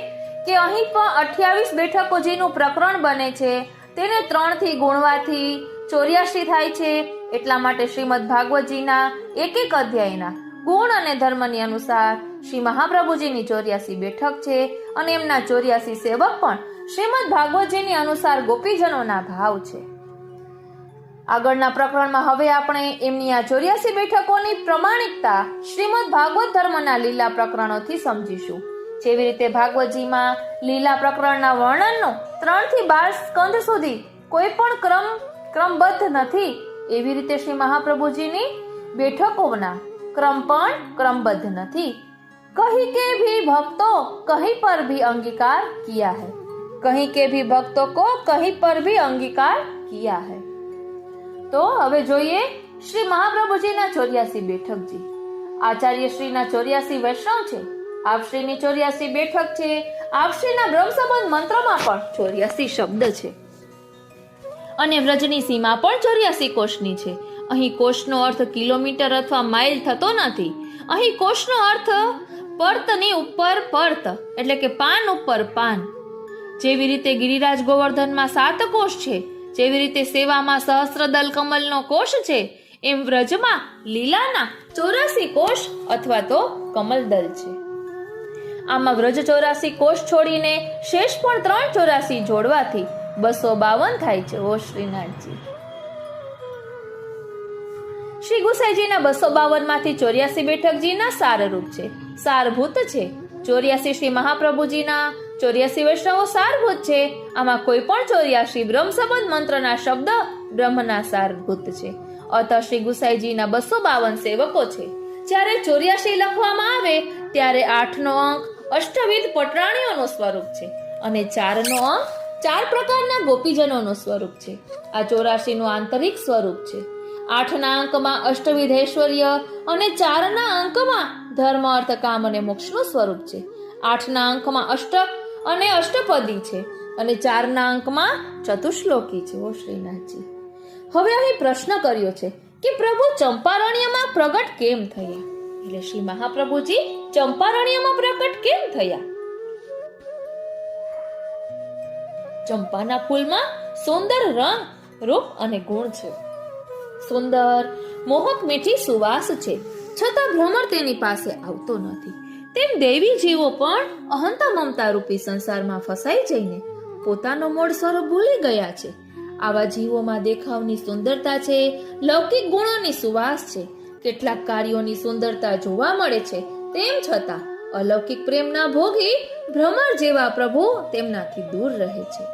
કે અહીં પણ 28 બેઠકો જેનું પ્રકરણ બને છે તેને 3 થી ગુણવાથી 84 થાય છે. એટલા માટે શ્રીમદ ભાગવતજીના એક અધ્યાયના ગુણ અને ધર્મની અનુસાર શ્રી મહાપ્રભુજીની 84 બેઠક છે અને એમના 84 સેવક પણ શ્રીમદ ભાગવતજીની અનુસાર ગોપીજનોના ભાવ છે. આગળના પ્રકરણમાં હવે આપણે એમની આ 84 બેઠકોની પ્રમાણિકતા શ્રીમદ ભાગવત ધર્મના લીલા પ્રકરણોથી સમજીશું. જેવી રીતે ભાગવતજીમાં લીલા પ્રકરણના વર્ણનનો 3 થી 12 સ્કંદ સુધી કોઈ પણ ક્રમબદ્ધ નથી, એવી રીતે શ્રી મહાપ્રભુજીની બેઠકોના क्रम पण क्रमबद्ध नहीं. कहीं के भी भक्तों कहीं पर भी अंगीकार किया है. कहीं के भी भक्तों को कहीं पर भी अंगीकार किया है. तो હવે જોઈએ શ્રી મહાપ્રભુજીના 84 બેઠકજી. આચાર્યશ્રીના 84 વૈષ્ણવ છે. આપશ્રીની 84 બેઠક છે. આપશ્રીના બ્રહ્મ સંબંધ મંત્રમાં પણ 84 શબ્દ છે અને વ્રજની સીમા પણ 84 કોષની છે. અહીં કોષનો અર્થ કિલોમીટર અથવા માઇલ થતો નથી. અહીં કોષનો અર્થ પર્તની ઉપર પર્ત એટલે કે પાન ઉપર પાન. જેવી રીતે ગિરિરાજ ગોવર્ધનમાં 7 કોષ છે, જેવી રીતે સેવામાં સહસ્રદલ કમલનો કોષ છે, એમ વ્રજમાં લીલાના 84 કોષ અથવા તો કમલદલ છે. આમાં વ્રજ 84 કોષ છોડીને શેષ પણ 384 જોડવાથી 252 થાય છે. ઓ શ્રીનાથજી, શ્રી ગુસાઈજીના 252 માંથી 84 બેઠકજીના સારરૂપ છે, સારભૂત છે. 84 શ્રી મહાપ્રભુજીના 84 વૈષ્ણવો સારભૂત છે. આમાં કોઈ પણ 84 બ્રહ્મ સંબંધ મંત્રના શબ્દ બ્રહ્મના સારભૂત છે. અત શ્રી ગુસાઈજીના 252 સેવકો છે. જ્યારે 84 લખવામાં આવે ત્યારે 8 નો અંક અષ્ટવિધ પટરાણીઓનું સ્વરૂપ છે અને 4 નો અંક 4 પ્રકારના ગોપીજનોનું સ્વરૂપ છે. આ 84 નું આંતરિક સ્વરૂપ છે. 8ના અંકમાં અષ્ટવિધૈશ્વર્ય અને 4ના અંકમાં ધર્મ અર્થ કામ અને મોક્ષનું સ્વરૂપ છે. 8ના અંકમાં અષ્ટક અને અષ્ટપદી છે અને 4ના અંકમાં ચતુશ્લોકી છે. ઓ શ્રીનાથજી, હવે અહીં પ્રશ્ન કર્યો છે કે પ્રભુ ચંપારણ્યમાં પ્રગટ કેમ થયા? એટલે શ્રી મહાપ્રભુજી ચંપારણ્યમાં પ્રગટ કેમ થયા? ચંપાના ફૂલમાં સુંદર રંગ, રૂપ અને ગુણ છે. સુંદર મોહક મીઠી સુવાસ છે, છતાં ભ્રમર તેની પાસે આવતો નથી. તેમ દૈવી જીવો પણ અહંતા મમતા રૂપી સંસારમાં ફસાઈ જઈને પોતાનો મૂળ સ્વરૂપ ભૂલી ગયા છે. આવા જીવોમાં દેખાવની સુંદરતા છે, લૌકિક ગુણોની સુવાસ છે, કેટલાક કાર્યોની સુંદરતા જોવા મળે છે, તેમ છતાં અલૌકિક પ્રેમના ભોગી ભ્રમર જેવા પ્રભુ તેમનાથી દૂર રહે છે.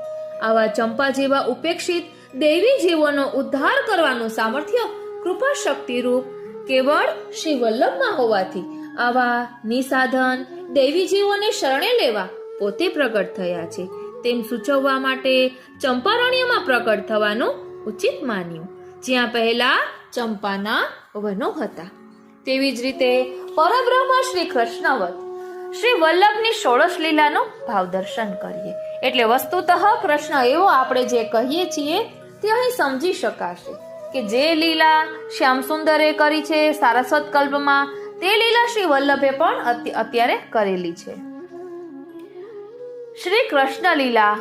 આવા ચંપા જેવા ઉપેક્ષિત દૈવી જીવોનો ઉદ્ધાર કરવાનું સામર્થ્ય કૃપા શક્તિ રૂપ કેવળ શ્રી વલ્લભમાં હોવાથી આવા નિસાધન દૈવી જીવોને શરણે લેવા પોતે પ્રગટ થયા છે. તેમ સૂચવવા માટે ચંપારણ્યમાં પ્રગટ થવાનું ઉચિત માન્યું, જ્યાં પહેલા ચંપાના વનો હતા. તેવી જ રીતે પરબ્રહ્મ શ્રી કૃષ્ણવત શ્રી વલ્લભની ષોડશ લીલાનો ભાવ દર્શન કરીએ. એટલે વસ્તુતઃ પ્રશ્ન એવો આપણે જે કહીએ છીએ તે અહીં સમજી શકાશે કે જે લીલા શ્યામ સુંદરે કરી છે સારસ્વત કલ્પમાં, તે લીલા શ્રી વલ્લભે પણ અત્યારે કરેલી છે. શ્રી કૃષ્ણ લીલા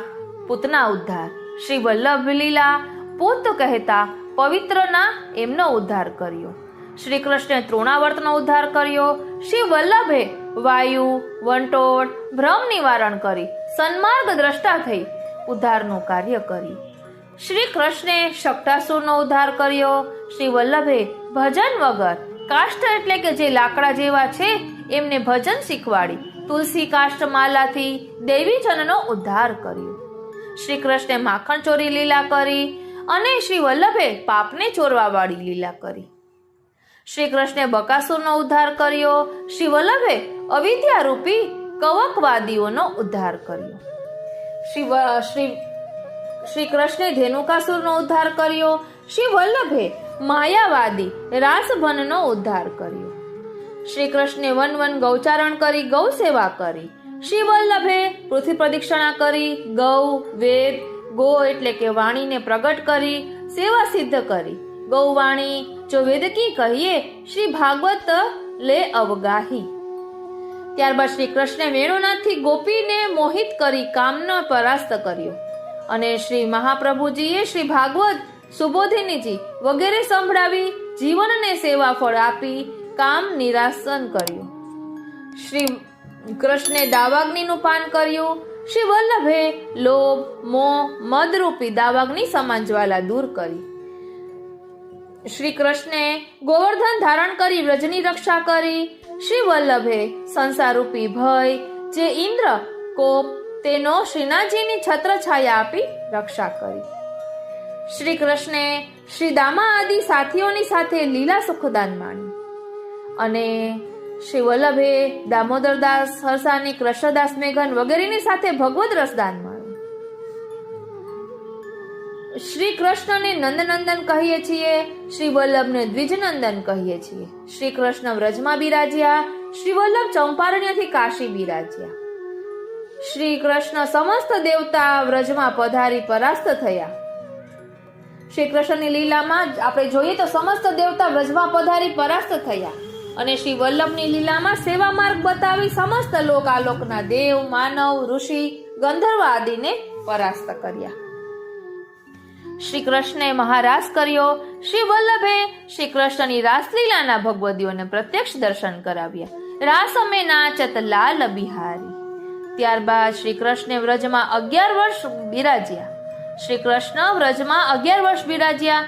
પૂતના ઉદ્ધાર, શ્રી વલ્લભ લીલા પૂત કહેતા પવિત્રના એમનો ઉદ્ધાર કર્યો. શ્રી કૃષ્ણે તૃણાવર્તનો ઉદ્ધાર કર્યો. શ્રી વલ્લભે વાયુ, વંટોળ, ભ્રમ નિવારણ કરી સન્માર્ગ દ્રષ્ટા થઈ ઉદ્ધારનું કાર્ય કરી. શ્રી કૃષ્ણે શક્ટાસુરનો ઉદ્ધાર કર્યો. શ્રી વલ્લભે ભજન વગર કાષ્ઠ એટલે કે જે લાકડા જેવા છે એમને ભજન શીખવાડી તુલસી કાષ્ઠ માલાથી દૈવીજનનો ઉદ્ધાર કર્યો. શ્રી કૃષ્ણે માખણ ચોરી લીલા કરી અને શ્રી વલ્લભે પાપને ચોરવા વાળી લીલા કરી. શ્રી કૃષ્ણે બકાસુરનો ઉદ્ધાર કર્યો. શ્રી વલ્લભે અવિદ્યા રૂપી કવકવાદીઓનો ઉદ્ધાર કર્યો. શ્રી કૃષ્ણે ધેનુકાસુરનો ઉદ્ધાર કર્યો. શ્રી વલ્લભે માયાવાદી રાસભનનો ઉદ્ધાર કર્યો. શ્રી કૃષ્ણે વન વન ગૌચારણ કરી ગૌ સેવા કરી. શ્રી વલ્લભે પૃથ્વી પ્રદક્ષિણા કરી ગૌ, વેદ, ગો એટલે કે વાણીને પ્રગટ કરી સેવા સિદ્ધ કરી. ગૌવાણી જો વેદકી કહીએ શ્રી ભાગવત લે અવગાહી. ત્યારબાદ શ્રી કૃષ્ણે વેણુનાથથી ગોપીને મોહિત કરી કામનો પરાસ્ત કર્યો અને શ્રી મહાપ્રભુજીએ શ્રી ભાગવત, સુબોધિનીજી વગેરે સંભળાવી જીવનને સેવા ફળ આપી કામ નિરાસન કર્યું. શ્રી કૃષ્ણે દાવાગ્નિનું પાન કર્યું. શ્રી વલ્લભે લોભ, મોહ, મદરૂપી દાવાગ્નિ સમાન જ્વાલા દૂર કરી. શ્રી કૃષ્ણે ગોવર્ધન ધારણ કરી વ્રજની રક્ષા કરી. શ્રી વલ્લભે સંસારરૂપી ભય જે ઇન્દ્ર કોપ તેનો શ્રીનાથજીની છત્ર છાયા આપી રક્ષા કરી. શ્રી કૃષ્ણે શ્રી દામા આદિ સાથીઓની સાથે લીલા સુખદાન માણ્યું અને શ્રી વલ્લભે દામોદરદાસ, હરસાની, કૃષ્ણદાસ મેઘન વગેરેની સાથે ભગવદ રસદાન માણ્યું. શ્રી કૃષ્ણને નંદનંદન કહીએ છીએ, શ્રી વલ્લભને દ્વિજનંદન કહીએ છીએ. શ્રી કૃષ્ણ વ્રજમાં બિરાજ્યા. શ્રી વલ્લભ ચંપારણ્યથી કાશી બિરાજ્યા. શ્રી કૃષ્ણ સમસ્ત દેવતા વ્રજમાં પધારી પરાસ્ત થયા. શ્રી કૃષ્ણની લીલામાં આપણે જોઈએ તો સમસ્ત દેવતા વ્રજમાં પધારી પરાસ્ત થયા અને શ્રી વલ્લભની લીલામાં સેવા માર્ગ બતાવી સમસ્ત લોક આલોકના દેવ, માનવ, ઋષિ, ગંધર્વ આદિને પરાસ્ત કર્યા. શ્રી કૃષ્ણે મહારાસ કર્યો. શ્રી વલ્લભે શ્રી કૃષ્ણની રાસલીલાના ભગવદીઓને પ્રત્યક્ષ દર્શન કરાવ્યા. રાસ અમે નાચત લાલ બિહારી. ત્યારબાદ શ્રી કૃષ્ણે વ્રજમાં 11 વર્ષ બિરાજ્યા. શ્રી કૃષ્ણ વ્રજમાં 11 વર્ષ બિરાજ્યા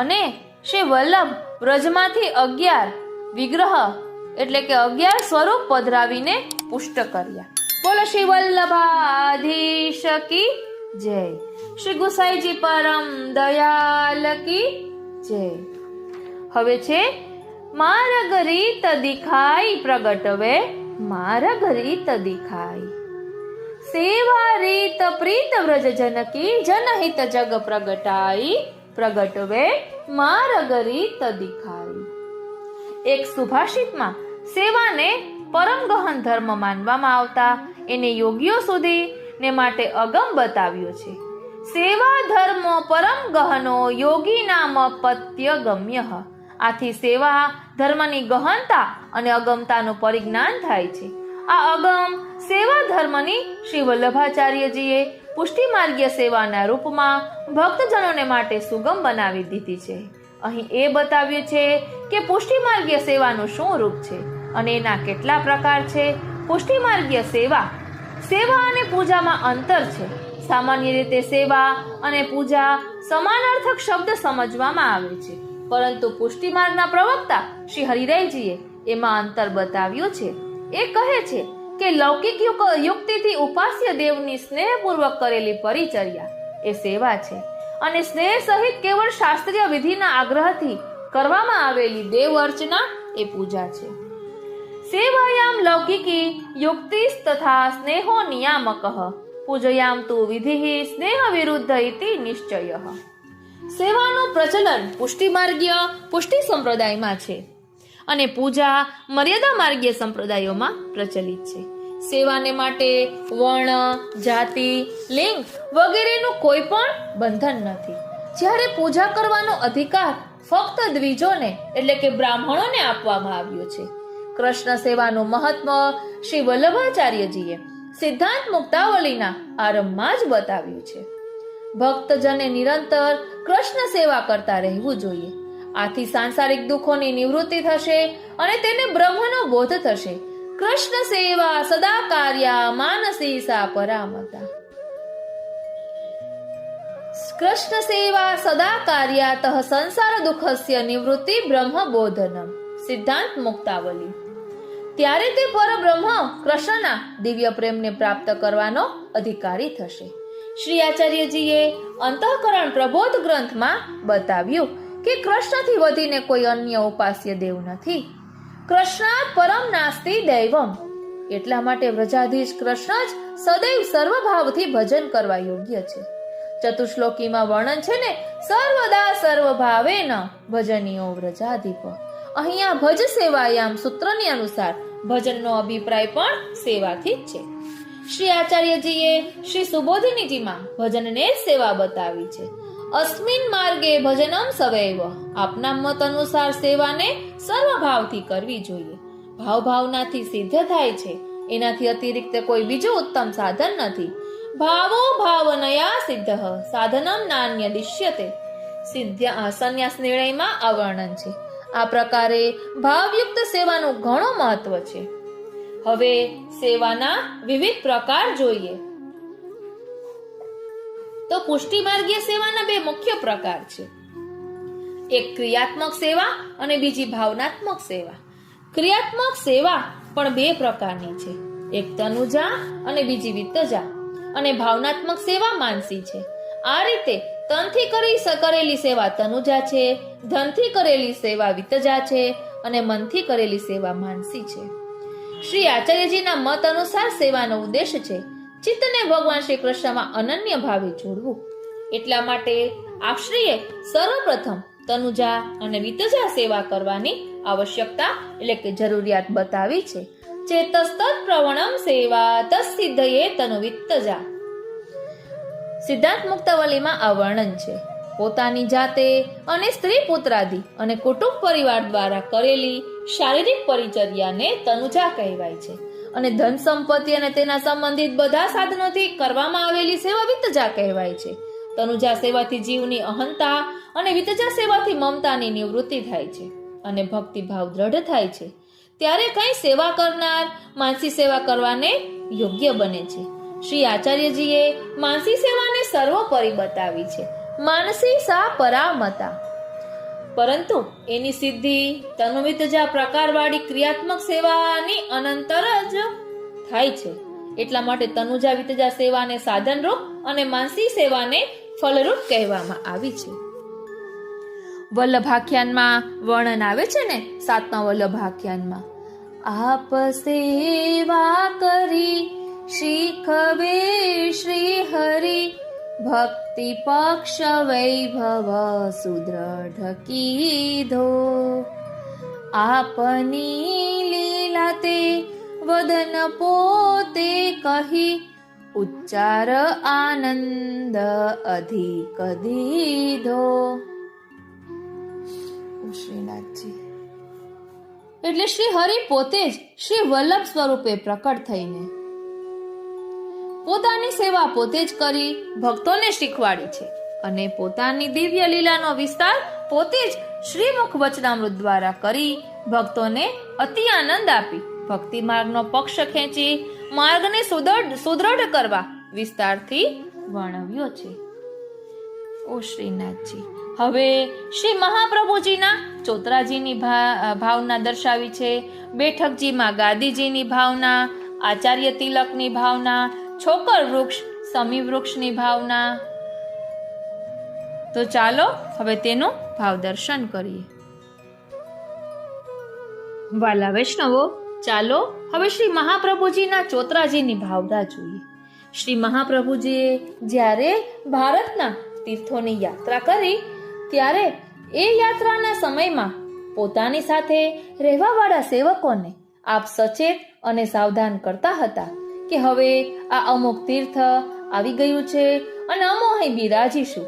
અને શ્રી વલ્લભ વ્રજમાંથી 11 વિગ્રહ એટલે કે 11 સ્વરૂપ પધરાવીને પુષ્ટ કર્યા. બોલો શ્રી વલ્લભાધીશ કી જય. શ્રી ગુસાઈજી પરમ દયાલ કી જય. હવે છે માર્ગ રીત દિખાઈ પ્રગટવે માર્ગ રીત દિખાઈ. સેવા રીત પ્રીત વ્રજ જન કી જનહિત જગ પ્રગટાઈ પ્રગટવે મારગરી તદિખારી. એક સુભાષિતમાં સેવાને પરમ ગહન ધર્મ માનવામાં આવતા એને યોગીઓ સુધી ને માટે અગમ બતાવ્યો છે. સેવા ધર્મો પરમ ગહનો યોગી નામ પત્ય ગમ્ય. આથી સેવા ધર્મની ગહનતા અને અગમતાનું પરિજ્ઞાન થાય છે. આ અગમ સેવા ધર્મની શ્રી વલ્લભાચાર્યજીએ પુષ્ટિમાર્ગીય સેવાના રૂપમાં ભક્તજનોને માટે સુગમ બનાવી દીધી છે. અહીં એ બતાવ્યું છે કે પુષ્ટિમાર્ગીય સેવાનું શું રૂપ છે અને એના કેટલા પ્રકાર છે. પુષ્ટિમાર્ગીય સેવા અને પૂજામાં અંતર છે. સામાન્ય રીતે સેવા અને પૂજા સમાનાર્થક શબ્દ સમજવામાં આવે છે, પરંતુ પુષ્ટિમાર્ગના પ્રવક્તા શ્રી હરિરાયજીએ એમાં અંતર બતાવ્યું છે. એ કહે છે કે લૌકિક યુક્તિથી ઉપાસ્ય દેવની સ્નેહપૂર્વક કરેલી પરિચર્યા એ સેવા છે અને સ્નેહ સહિત કેવળ શાસ્ત્રીય વિધિના આગ્રહથી કરવામાં આવેલી દેવ અર્ચના એ પૂજા છે. સેવાયામ લૌકિકી યુક્તિસ તથા સ્નેહો નિયામક પૂજયામ તુ વિધિ સ્નેહ વિરુદ્ધ ઇતિ નિશ્ચય. સેવાનું પ્રચલન પુષ્ટિમાર્ગીય પુષ્ટિ સંપ્રદાયમાં છે અને પૂજા મર્યાદા માર્ગીય સંપ્રદાયોમાં પ્રચલિત છે. સેવાને માટે વર્ણ, જાતિ, લિંગ વગેરેનું કોઈ પણ બંધન નથી. જ્યારે પૂજા કરવાનો અધિકાર ફક્ત દ્વિજોને એટલે કે બ્રાહ્મણોને આપવામાં આવ્યો છે. કૃષ્ણ સેવાનું મહત્વ શ્રી વલ્લભાચાર્યજીએ સિદ્ધાંત મુક્તાવલીના આરંભમાં જ બતાવ્યું છે. ભક્તજને નિરંતર કૃષ્ણ સેવા કરતા રહેવું જોઈએ. આથી સાંસારિક દુઃખોની નિવૃત્તિ થશે અને તેને બ્રહ્મનો બોધ થશે. કૃષ્ણ સેવા સદા કાર્યા માનસી સા પરામતા. કૃષ્ણ સેવા સદા કાર્યાત સંસાર દુઃખસ્ય નિવૃત્તિ બ્રહ્મ બોધનમ. સિદ્ધાંત મુક્તાવલી. ત્યારે તે પરબ્રહ્મ કૃષ્ણના દિવ્ય પ્રેમને પ્રાપ્ત કરવાનો અધિકારી થશે. શ્રી આચાર્યજીએ અંતઃકરણ પ્રબોધ ગ્રંથમાં બતાવ્યું કે કૃષ્ણથી વધીને કોઈ અન્ય ઉપાસ્ય દેવ નથી. કૃષ્ણાત પરમ નાસ્તિ દૈવમ. એટલા માટે વ્રજાધીશ કૃષ્ણ જ સદૈવ સર્વભાવથી ભજન કરવા યોગ્ય છે. ચતુશ્લોકીમાં વર્ણન છે ને, સર્વદા સર્વભાવેન ભજનીયો વ્રજાધિપ. અહીંયા ભજ સેવાયામ સૂત્રની અનુસાર ભજનનો અભિપ્રાય પણ સેવાથી જ છે. શ્રી આચાર્યજીએ શ્રી સુબોધિનીજીમાં ભજનને જ સેવા બતાવી છે. અસ્મિન માર્ગે ભજનમ સવૈવ. આપના મત અનુસાર સેવાને સર્વભાવથી કરવી જોઈએ. ભાવનાથી સિદ્ધ થાય છે. એનાથી અતિરિક્ત કોઈ બીજું ઉત્તમ સાધન નથી. ભાવો ભાવનયા સિદ્ધ સાધનમ નાન્ય દિશ્યતે. સંન્યાસ નિર્ણયમાં આ વર્ણન છે. આ પ્રકારે ભાવયુક્ત સેવાનું ઘણું મહત્વ છે. હવે સેવાના વિવિધ પ્રકાર જોઈએ તો પુષ્ટિમાર્ગીય સેવાના બે મુખ્ય પ્રકાર છે. એક ક્રિયાત્મક સેવા અને બીજી ભાવનાત્મક સેવા. ક્રિયાત્મક સેવા પણ બે પ્રકારની છે. એક તનુજા અને બીજી વિત્તજા. અને ભાવનાત્મક સેવા માનસી છે. આ રીતે તનથી કરેલી સેવા તનુજા છે, ધનથી કરેલી સેવા વિત્તજા છે અને મનથી કરેલી સેવા માનસી છે. શ્રી આચાર્યજીના મત અનુસાર સેવાનો ઉદ્દેશ છે ચિત્તને ભગવાન શ્રી કૃષ્ણમાં અનન્ય ભાવે જોડવું. એટલા માટે આપશ્રીએ સર્વપ્રથમ તનુજા અને વિત્તજા સેવા કરવાની આવશ્યકતા એટલે કે જરૂરિયાત બતાવી છે. ચેતસ્તત પ્રવણમ સેવા તસ્સિદ્ધયે તનુ વિત્તજા. સિદ્ધાંત મુક્તાવલીમાં આ વર્ણન છે. પોતાની જાતે અને સ્ત્રી પુત્રાદિ અને કુટુંબ પરિવાર દ્વારા કરેલી શારીરિક પરિચર્યાને તનુજા કહેવાય છે અને ધન સંપત્તિ અને તેના સંબંધિત બધા સાધનોથી કરવામાં આવેલી સેવા વિત્તજા કહેવાય છે. તનુજા સેવાથી જીવની અહંતા અને વિત્તજા સેવાથી મમતાની નિવૃત્તિ થાય છે અને ભક્તિભાવ દ્રઢ થાય છે. ત્યારે કઈ સેવા કરનાર માનસી સેવા કરવાને યોગ્ય બને છે. શ્રી આચાર્યજીએ માનસી સેવાને સર્વોપરી બતાવી છે. માનસી સા પરામતા. પરંતુ એની સિદ્ધિ તનુવિત્તજા પ્રકારવાળી ક્રિયાત્મક સેવાની અનંતર જ થાય છે. એટલા માટે તનુજા વિત્તજા સેવાને સાધનરૂપ અને માનસી સેવાને ફલરૂપ કહેવામાં આવી છે. વલ્લભાખ્યાનમાં વર્ણન આવે છે ને, 7મા વલ્લભાખ્યાનમાં, આપ સેવા કરી શીખવે શ્રી હરિ ભક્તિ પક્ષ વૈભવ સુદ્રઢ કીધો. આપની લીલા તે વદન પોતે કહી ઉચ્ચાર આનંદ અધિક દીધો. શ્રીનાથજી એટલે શ્રી હરિ પોતે જ શ્રી વલ્લભ સ્વરૂપે પ્રકટ થઈને પોતાની સેવા પોતે જ કરી ભક્તોને શીખવાડી છે અને પોતાની દિવ્ય લીલાનો વિસ્તાર પોતે જ શ્રીમુખ વચનામૃત દ્વારા કરી ભક્તોને અતિ આનંદ આપી ભક્તિ માર્ગનો પક્ષ ખેંચી માર્ગને સુદૃઢ કરવા વિસ્તારથી વર્ણવ્યો છે. ઓ શ્રીનાથજી, હવે શ્રી મહાપ્રભુજીના ચોતરાજીની ભાવના દર્શાવી છે, બેઠકજીમાં ગાદીજીની ભાવના, આચાર્ય તિલકની ભાવના, છોકર વૃક્ષ સમી વૃક્ષની ભાવના. તો ચાલો હવે તેનું ભાવ દર્શન કરીએ. વાલા વૈષ્ણવો, ચાલો હવે શ્રી મહાપ્રભુજીના ચોતરાજીની ભાવના જોઈએ. શ્રી મહાપ્રભુજીએ જ્યારે ભારતના તીર્થોની યાત્રા કરી ત્યારે એ યાત્રાના સમયમાં પોતાની સાથે રહેવાવાળા સેવકોને આપ સચેત અને સાવધાન કરતા હતા કે હવે આ અમુક તીર્થ આવી ગયું છે અને અમો અહીં બિરાજીશું.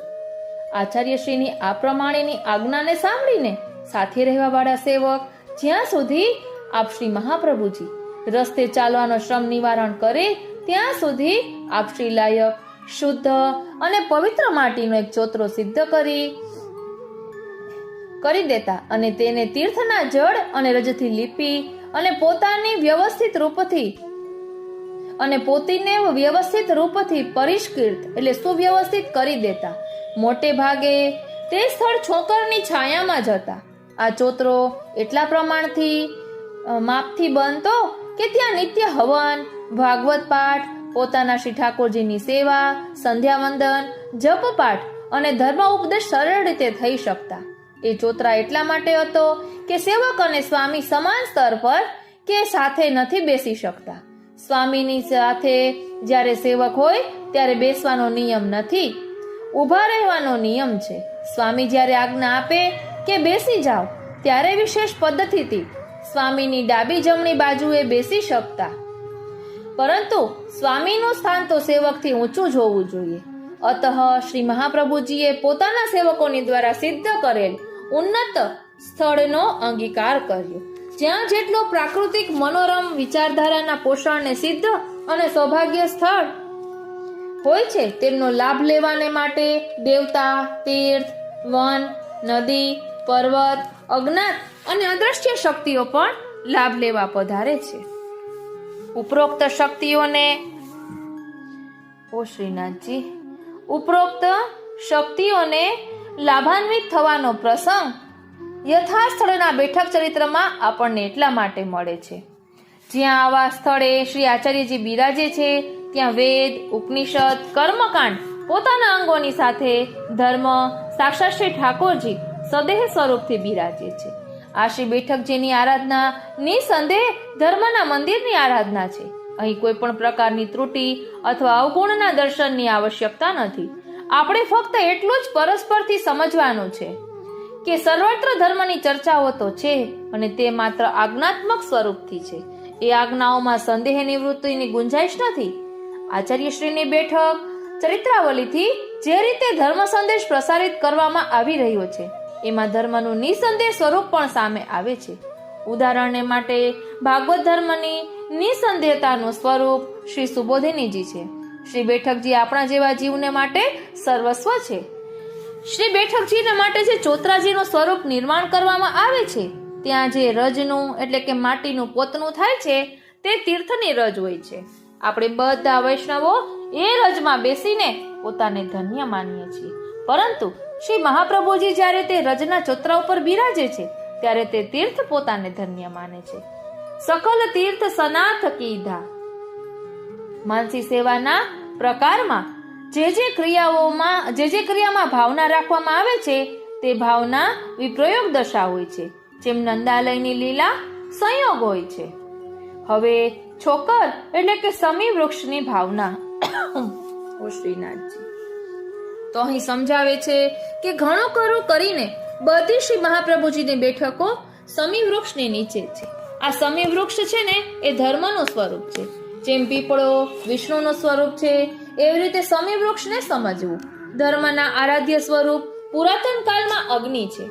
આચાર્યશ્રીની આ પ્રમાણેની આજ્ઞાને સાંભળીને સાથે રહેવાવાળા સેવક જ્યાં સુધી આપ શ્રી મહાપ્રભુજી રસ્તે ચાલવાનો શ્રમ નિવારણ કરે ત્યાં સુધી આપ શ્રી લાયક શુદ્ધ અને પવિત્ર માટીનો એક ચોતરો સિદ્ધ કરી દેતા અને તેને તીર્થના જળ અને રજથી લીપી અને પોતાને વ્યવસ્થિત રૂપથી પરિષ્કૃત એટલે સુવ્યવસ્થિત કરી દેતા. મોટે ભાગે તે સ્થળ છોકરની છાયામાં જ હતા. આ ચોતરો એટલા પ્રમાણથી માપથી બનતો કે ત્યાં નિત્ય હવન, ભાગવત પાઠ, પોતાના શ્રી ઠાકોરજીની સેવા, સંધ્યા વંદન, જપ પાઠ અને ધર્મ ઉપદેશ સરળ રીતે થઈ શકતા. એ ચોતરા એટલા માટે હતો કે સેવક અને સ્વામી સમાન સ્તર પર કે સાથે નથી બેસી શકતા. સ્વામીની સાથે જ્યારે સેવક હોય ત્યારે બેસવાનો નિયમ નથી, ઊભા રહેવાનો નિયમ છે. સ્વામી જ્યારે આજ્ઞા આપે કે બેસી જાઓ ત્યારે વિશેષ પદ્ધતિથી સ્વામીની ડાબી જમણી બાજુએ બેસી શકતા. પરંતુ સ્વામીનું સ્થાન તો સેવકથી ઊંચું જ હોવું જોઈએ. અતઃ શ્રી મહાપ્રભુજીએ પોતાના સેવકોની દ્વારા સિદ્ધ કરેલ ઉન્નત સ્થળનો અંગીકાર કર્યો, જ્યાં જેટલો પ્રાકૃતિક મનોરમ વિચારધારાના પોષણને સિદ્ધ અને સૌભાગ્ય સ્થળ હોય છે તેમનો લાભ લેવાને માટે દેવતા, તીર્થ, વન, નદી, પર્વત, અજ્ઞાત અને અદ્રશ્ય શક્તિઓ પણ લાભ લેવા પધારે છે. ઉપરોક્ત શક્તિઓને લાભાન્વિત થવાનો પ્રસંગ યથાસ્થળના બેઠક ચરિત્રમાં આપણને એટલા માટે મળે છે. જ્યાં આવા સ્થળે શ્રી આચાર્યજી બિરાજે છે ત્યાં વેદ, ઉપનિષદ, કર્મકાંડ પોતાના અંગોની સાથે ધર્મ સાક્ષાત શ્રી ઠાકોરજી સદેહ સ્વરૂપથી બિરાજે છે. આ શ્રી બેઠકજીની આરાધના નિસંદેહ ધર્મના મંદિરની આરાધના છે. અહીં કોઈ પણ પ્રકારની ત્રુટિ અથવા અવગુણના દર્શનની આવશ્યકતા નથી. આપણે ફક્ત એટલું જ પરસ્પરથી સમજવાનું છે કે સર્વત્ર ધર્મની ચર્ચાઓ તો છે અને તે માત્ર આજ્ઞાત્મક સ્વરૂપથી છે. એ આજ્ઞાઓમાં સંદેહ નિવૃત્તિની ગુંજાઈશ નથી. આચાર્યશ્રીની બેઠક ચરિત્રાવલીથી જે રીતે ધર્મ સંદેશ પ્રસારિત કરવામાં આવી રહ્યો છે એમાં ધર્મનું નિસંદેહ સ્વરૂપ પણ સામે આવે છે. ઉદાહરણને માટે ભાગવત ધર્મની નિસંદેહતાનું સ્વરૂપ શ્રી સુબોધિનીજી છે. શ્રી બેઠકજી આપણા જેવા જીવને માટે સર્વસ્વ છે. શ્રી બેઠકજીને માટે જે ચોતરાજીનું સ્વરૂપ નિર્માણ કરવામાં આવે છે ત્યાં જે રજનું એટલે કે માટીનું પોતનું થાય છે તે તીર્થની રજ હોય છે. આપણે બધા વૈષ્ણવો એ રજમાં બેસીને પોતાને ધન્ય માનીએ છીએ, પરંતુ શ્રી મહાપ્રભુજી જ્યારે તે રજના ચોતરા ઉપર બિરાજે છે ત્યારે તે તીર્થ પોતાને ધન્ય માને છે. સકલ તીર્થ સનાથ કીધા. માનસી સેવાના પ્રકારમાં જે ક્રિયામાં ભાવના રાખવામાં આવે છે તે ભાવના વિપ્રયોગ દશા હોય છે, જેમ નંદાલયની લીલા સંયોગ હોય છે. હવે છોકર એટલે કે સમી વૃક્ષની ભાવના. ઓ શ્રીનાથજી, તો અહીં સમજાવે છે કે ઘણું ખરું કરીને બધી શ્રી મહાપ્રભુજીની બેઠકો સમી વૃક્ષની નીચે છે. આ સમી વૃક્ષ છે ને એ ધર્મનું સ્વરૂપ છે. જેમ પીપળો વિષ્ણુનું સ્વરૂપ છે એવી રીતે સમી વૃક્ષને સમજવું. ધર્મના આરાધ્ય સ્વરૂપ પુરાતન કાળમાં અગ્નિ છે.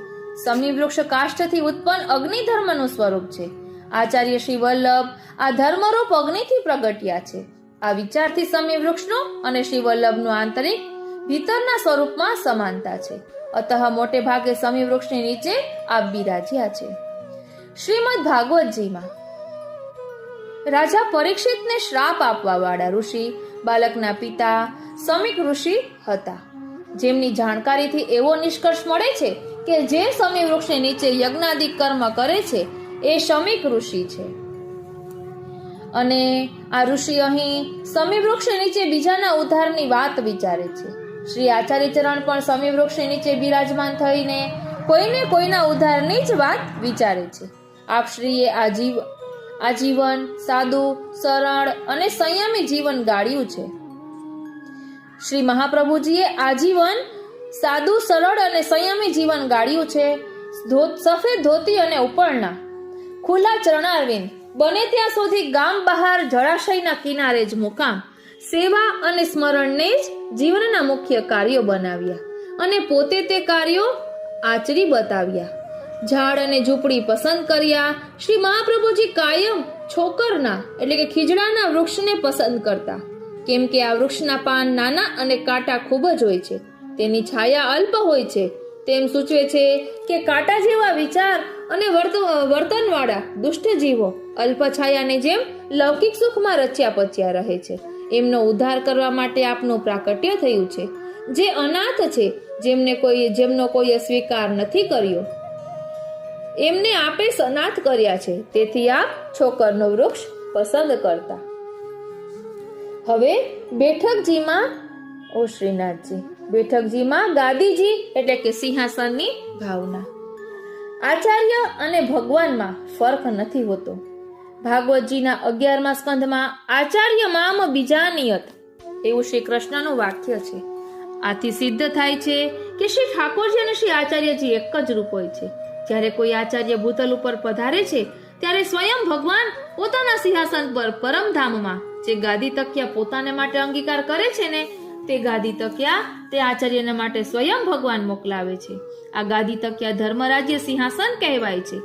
સમી વૃક્ષ કાષ્ઠથી ઉત્પન્ન અગ્નિ ધર્મનું સ્વરૂપ છે. આચાર્ય શ્રી વલ્લભ આ ધર્મરૂપ અગ્નિથી પ્રગટ્યા છે. આ વિચારથી સમી વૃક્ષનું અને શ્રી વલ્લભનું આંતરિક ભીતરના સ્વરૂપમાં સમાનતા છે. અતઃ મોટે ભાગે સમી વૃક્ષની નીચે આપ બિરાજ્યા છે. શ્રીમદ ભાગવતજીમાં રાજા પરીક્ષિતને શ્રાપ આપવા વાળા ઋષિ બાલકના પિતા સમીક ઋષિ હતા, જેમની જાણકારીથી એવો નિષ્કર્ષ મળે છે કે જે સમી વૃક્ષની નીચે યજ્ઞાદિક કર્મ કરે છે એ સમીક ઋષિ છે. અને આ ઋષિ અહીં સમી વૃક્ષ નીચે બીજાના ઉદ્ધારની વાત વિચારે છે. શ્રી આચાર્ય ચરણ પણ સમી વૃક્ષ નીચે બિરાજમાન થઈને કોઈને કોઈના ઉદ્ધારની જ વાત વિચારે છે. આપ શ્રીએ આજીવન સાદું સરળ અને સંયમી જીવન ગાળ્યું છે. શ્રી મહાપ્રભુજીએ આજીવન સાદું સરળ અને સંયમી જીવન ગાળ્યું છે. સફેદ ધોતી અને ઉપરના ખુલ્લા ચરણારવિંદ, બને ત્યાં સુધી ગામ બહાર જળાશયના કિનારે જ મુકામ, સેવા અને સ્મરણને જ જીવનના મુખ્ય કાર્યો બનાવ્યા અને પોતે તે કાર્યો આચરી બતાવ્યા. ઝાડ અને ઝૂંપડી પસંદ કર્યા. શ્રી મહાપ્રભુજી કાયમ છોકરના એટલે કે ખીજડાના વૃક્ષને પસંદ કરતા, કેમ કે આ વૃક્ષના પાન નાના અને કાંટા ખૂબ જ હોય છે. તેની છાયા અલ્પ હોય છે. તેમ સૂચવે છે કે કાંટા જેવા વિચાર અને વર્તનવાળા દુષ્ટ જીવો અલ્પ છાયાની જેમ લૌકિક સુખમાં રચ્યા પચ્યા રહે છે. એમનો ઉદ્ધાર કરવા માટે આપનું પ્રાકટ્ય થયું છે. જે અનાથ છે, જેમનો કોઈએ સ્વીકાર નથી કર્યો, એમને આપે સનાથ કર્યા છે. તેથી આપ છોકરનું વૃક્ષ પસંદ કરતા. હવે બેઠકજીમાં ગાદીજી એટલે કે સિંહાસનની ભાવના. આચાર્ય અને ભગવાનમાં ફરક નથી હોતો. ભાગવતજીના 11મા સ્કંધમાં આચાર્ય મામ બીજાનિયત એવું શ્રી કૃષ્ણનું વાક્ય છે. આથી સિદ્ધ થાય છે કે શ્રી ઠાકોરજી અને શ્રી આચાર્યજી એક જ રૂપ હોય છે. જ્યારે કોઈ આચાર્ય ભૂતલ ઉપર પધારે છે ત્યારે સ્વયં ભગવાન પોતાના સિંહાસન પર પરમધામમાં જે ગાદી તકિયા પોતાને માટે અંગીકાર કરે છે ને તે ગાદી તકિયા તે આચાર્યને માટે સ્વયં ભગવાન મોકલાવે છે. આ ગાદી તકિયા ધર્મરાજ્ય સિંહાસન કહેવાય છે.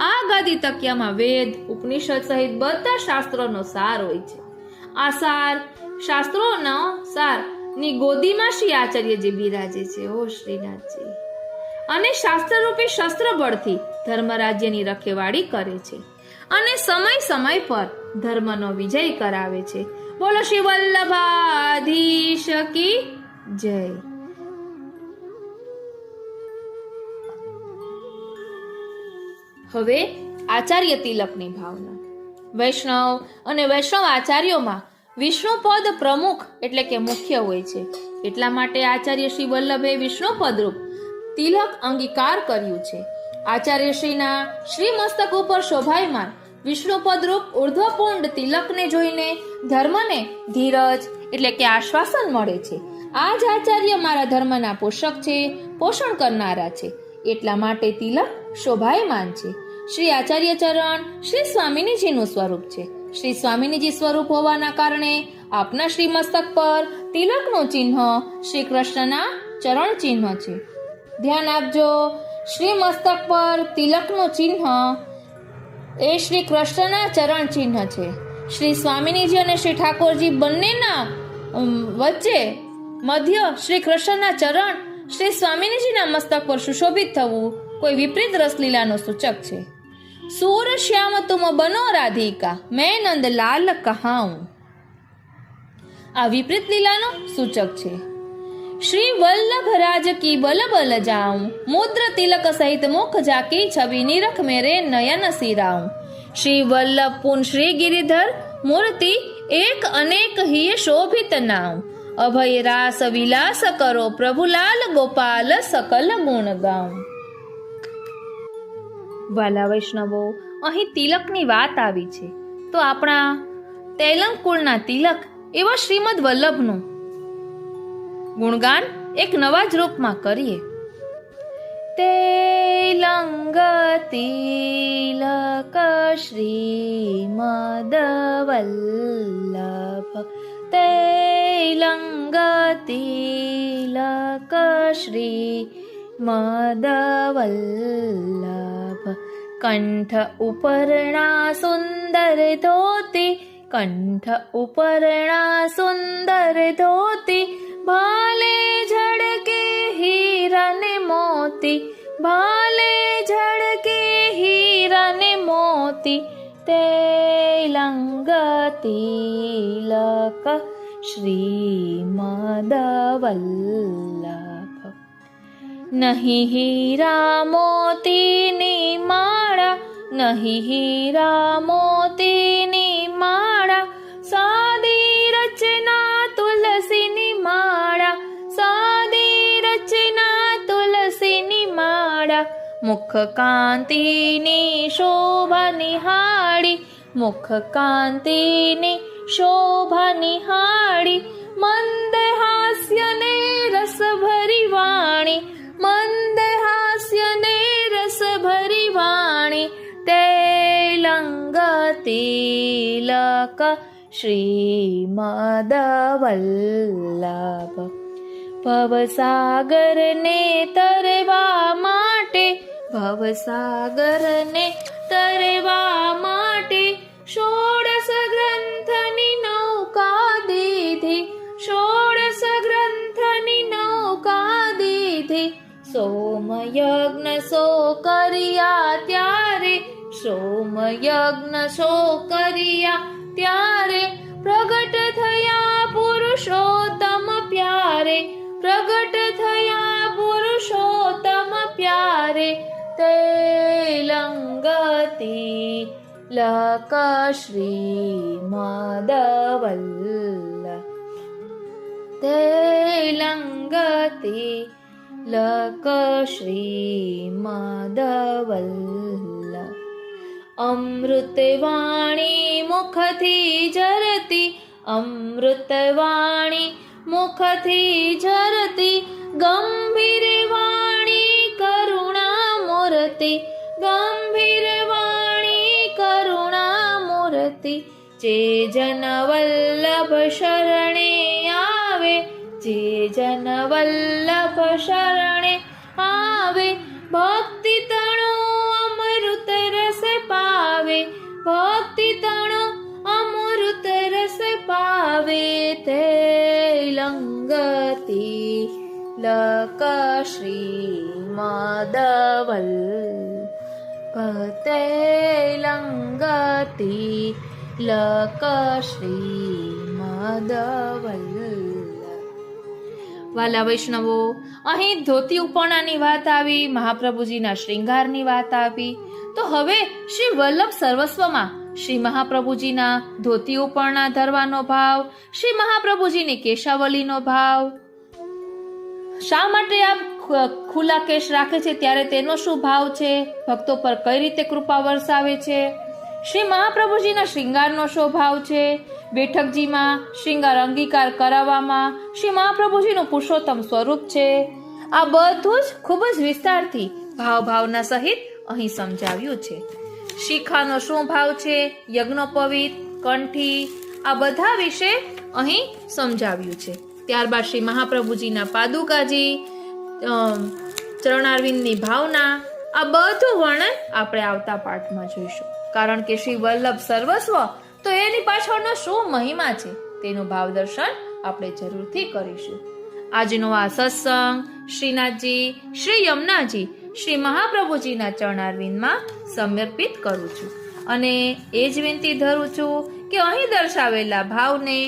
આ ગાદી તકિયામાં વેદ ઉપનિષદ સહિત બધા શાસ્ત્રોનો સાર હોય છે. આ સાર શાસ્ત્રોનો સાર ની ગોદીમાં શ્રી આચાર્યજી બિરાજે છે. ઓ શ્રીનાથજી. અને શાસ્ત્રરૂપી શસ્ત્ર બળથી ધર્મરાજ્યની રખેવાળી કરે છે અને સમય સમય પર ધર્મનો વિજય કરાવે છે. બોલો શ્રી વલ્લભાધીશ કી જય. હવે આચાર્ય તિલકની ભાવના. વૈષ્ણવ અને વૈષ્ણવ આચાર્યોમાં વિષ્ણુપદ પ્રમુખ એટલે કે મુખ્ય હોય છે. એટલા માટે આચાર્ય શ્રી વલ્લભે વિષ્ણુપદ રૂપ તિલક અંગીકાર કર્યું છે. આચાર્યશ્રીના શ્રી મસ્તક ઉપર શોભાયમાન વિષ્ણુપદ રૂપ ઉર્ધ્વપુંડ તિલકને જોઈને ધર્મને ધીરજ એટલે કે આશ્વાસન મળે છે. આ જ આચાર્ય મારા ધર્મના પોષક છે, પોષણ કરનારા છે. એટલા માટે તિલક શોભાયમાન છે. શ્રી આચાર્ય ચરણ શ્રી સ્વામિનીજીનું સ્વરૂપ છે. શ્રી સ્વામિનીજી સ્વરૂપ હોવાના કારણે આપના શ્રી મસ્તક પર તિલકનું ચિહ્ન શ્રી કૃષ્ણના ચરણ ચિહ્ન છે. ધ્યાન આપજો, શ્રી મસ્તક પર તિલકનું ચિહ્ન એ શ્રી કૃષ્ણના ચરણ ચિહ્ન છે. શ્રી સ્વામિનીજી અને શ્રી ઠાકોરજી બંનેના વચ્ચે મધ્ય શ્રી કૃષ્ણના ચરણ શ્રી સ્વામિનીજીના મસ્તક પર સુશોભિત થવું કોઈ વિપરીત રસલીલાનું સૂચક છે. सूर श्याम तुम बनो राधिका मैं नंद लाल कहाऊं આ વિપરીત લીલાનું સૂચક છે. શ્રી વલ્લભ રાજ કી બલ બલ જાઉં મુદ્ર તિલક સહિત મુખ જાકી છબી નિરખ મેરે નયન સિરાઉં. શ્રી વલ્લભ પુન શ્રી ગિરિધર મૂર્તિ એક અનેક હિય શોભિત નાઉં. અભય રાસ વિલાસ કરો પ્રભુલાલ ગોપાલ સકલ ગુણ ગાઉં. વાલા વૈષ્ણવો, અહીં તિલકની વાત આવી છે તો આપણા તેલંગ કુળના તિલક એવા શ્રીમદ વલ્લભનું ગુણગાન એક નવા જ રૂપમાં કરીએ. તે લંગ તિલક શ્રીમદ વલ્લભ, તે લંગ તિલક શ્રીમદ વલ્લભ. કંઠ ઉપરણા સુંદર ધોતી, કંઠ ઉપરણા સુંદર ધોતી, ભાલે ઝળકે હીરા ને મોતી, ભાલે ઝળકે હીરા ને મોતી. તે લંગ તિલક શ્રીમદ વલ્લભ. નહીં હીરા મોતીની માળા, નહીં હીરા મોતીની માળા, સાદી રચના તુલસીની માળા, સાદી રચના તુલસીની માળા. મુખ કાંતિની શોભા નિહાળી, મુખ કાંતિની શોભા નિહાળી, મંદ હાસ્ય ને રસ ભરી વાણી, મંદ હાસ્ય ને રસ ભરી વાણી. તે લંગ તિલક શ્રીમદ વલ્લભ. ભવસાગર ને તરવા માટે, ભવસાગર ને તરવા માટે, ષોડશ ગ્રંથની નૌકા દીધી, ષોડશ ગ્રંથની નૌકા દીધી. સોમયજ્ઞ સો કર્યા ત્યારે, સોમયજ્ઞ સો કર્યા ત્યારે, પ્રગટ થયા પુરુષોત્તમ પ્યારે, પ્રગટ થયા પુરુષોત્તમ પ્યારે. તે લંગ તિલક શ્રીમદ વલ્લભ, તે લંગ તિલક શ્રીમદ વલ્લભ. અમૃતવાણી મુખથી ઝરતી, અમૃતવાણી મુખથી ઝરતી, ગંભીર વાણી કરુણા મૂર્તિ, ગંભીર વાણી કરુણા મૂર્તિ. જે જન વલ્લભ શરણે આવે, જે જન વલ્લભ શરણે આવે, ભક્તિ તણો અમૃત રસ પાવે, ભક્તિ તણો અમૃત રસ પાવે. તે લંગ તિલક શ્રીમદ વલ્લભ, તે લંગ તિલક શ્રીમદ વલ્લભ. વાલા વૈષ્ણવો, અહીં ધોતી ઉપરણાની વાત આવી, મહાપ્રભુજીના શ્રૃંગારની વાત આવી. તો હવે શ્રી વલ્લભ સર્વસ્વમાં શ્રી મહાપ્રભુજીના ધોતી ઉપરણા ધરવાનો ભાવ, શ્રી મહાપ્રભુજીની કેશાવલીનો ભાવ, શા માટે આ ખુલ્લા કેશ રાખે છે ત્યારે તેનો શું ભાવ છે, ભક્તો પર કઈ રીતે કૃપા વરસાવે છે, શ્રી મહાપ્રભુજીના શ્રૃંગારનો શું ભાવ છે, બેઠકજીમાં શ્રૃંગાર અંગીકાર કરાવવામાં શ્રી મહાપ્રભુજીનું પુરુષોત્તમ સ્વરૂપ છે. આ બધું જ ખૂબ જ વિસ્તારથી ભાવના સહિત અહીં સમજાવ્યું છે. શિખાનો શું ભાવ છે, યજ્ઞોપવિત, કંઠી, આ બધા વિશે અહીં સમજાવ્યું છે. ત્યારબાદ શ્રી મહાપ્રભુજીના પાદુકાજી, ચરણારવિંદની ભાવના, આ બધું વર્ણન આપણે આવતા પાઠમાં જોઈશું. કારણ કે શ્રી વલ્લભ સર્વસ્વ, તો એની પાછળનો શું મહિમા છે તેનું ભાવ દર્શન આપણે જરૂરથી કરીશું. આજનો આ સત્સંગ શ્રીનાથજી, શ્રી યમુનાજી, શ્રી મહાપ્રભુજીના ચરણારવિંદમાં સમર્પિત કરું છું અને એ જ વિનંતી ધરું છું કે અહીં દર્શાવેલા ભાવને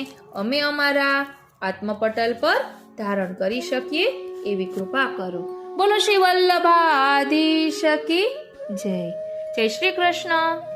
અમે અમારા આત્મપટલ પર ધારણ કરી શકીએ એવી કૃપા કરો. બોલો શ્રી વલ્લભાધીશ કી જય. જય શ્રી કૃષ્ણ.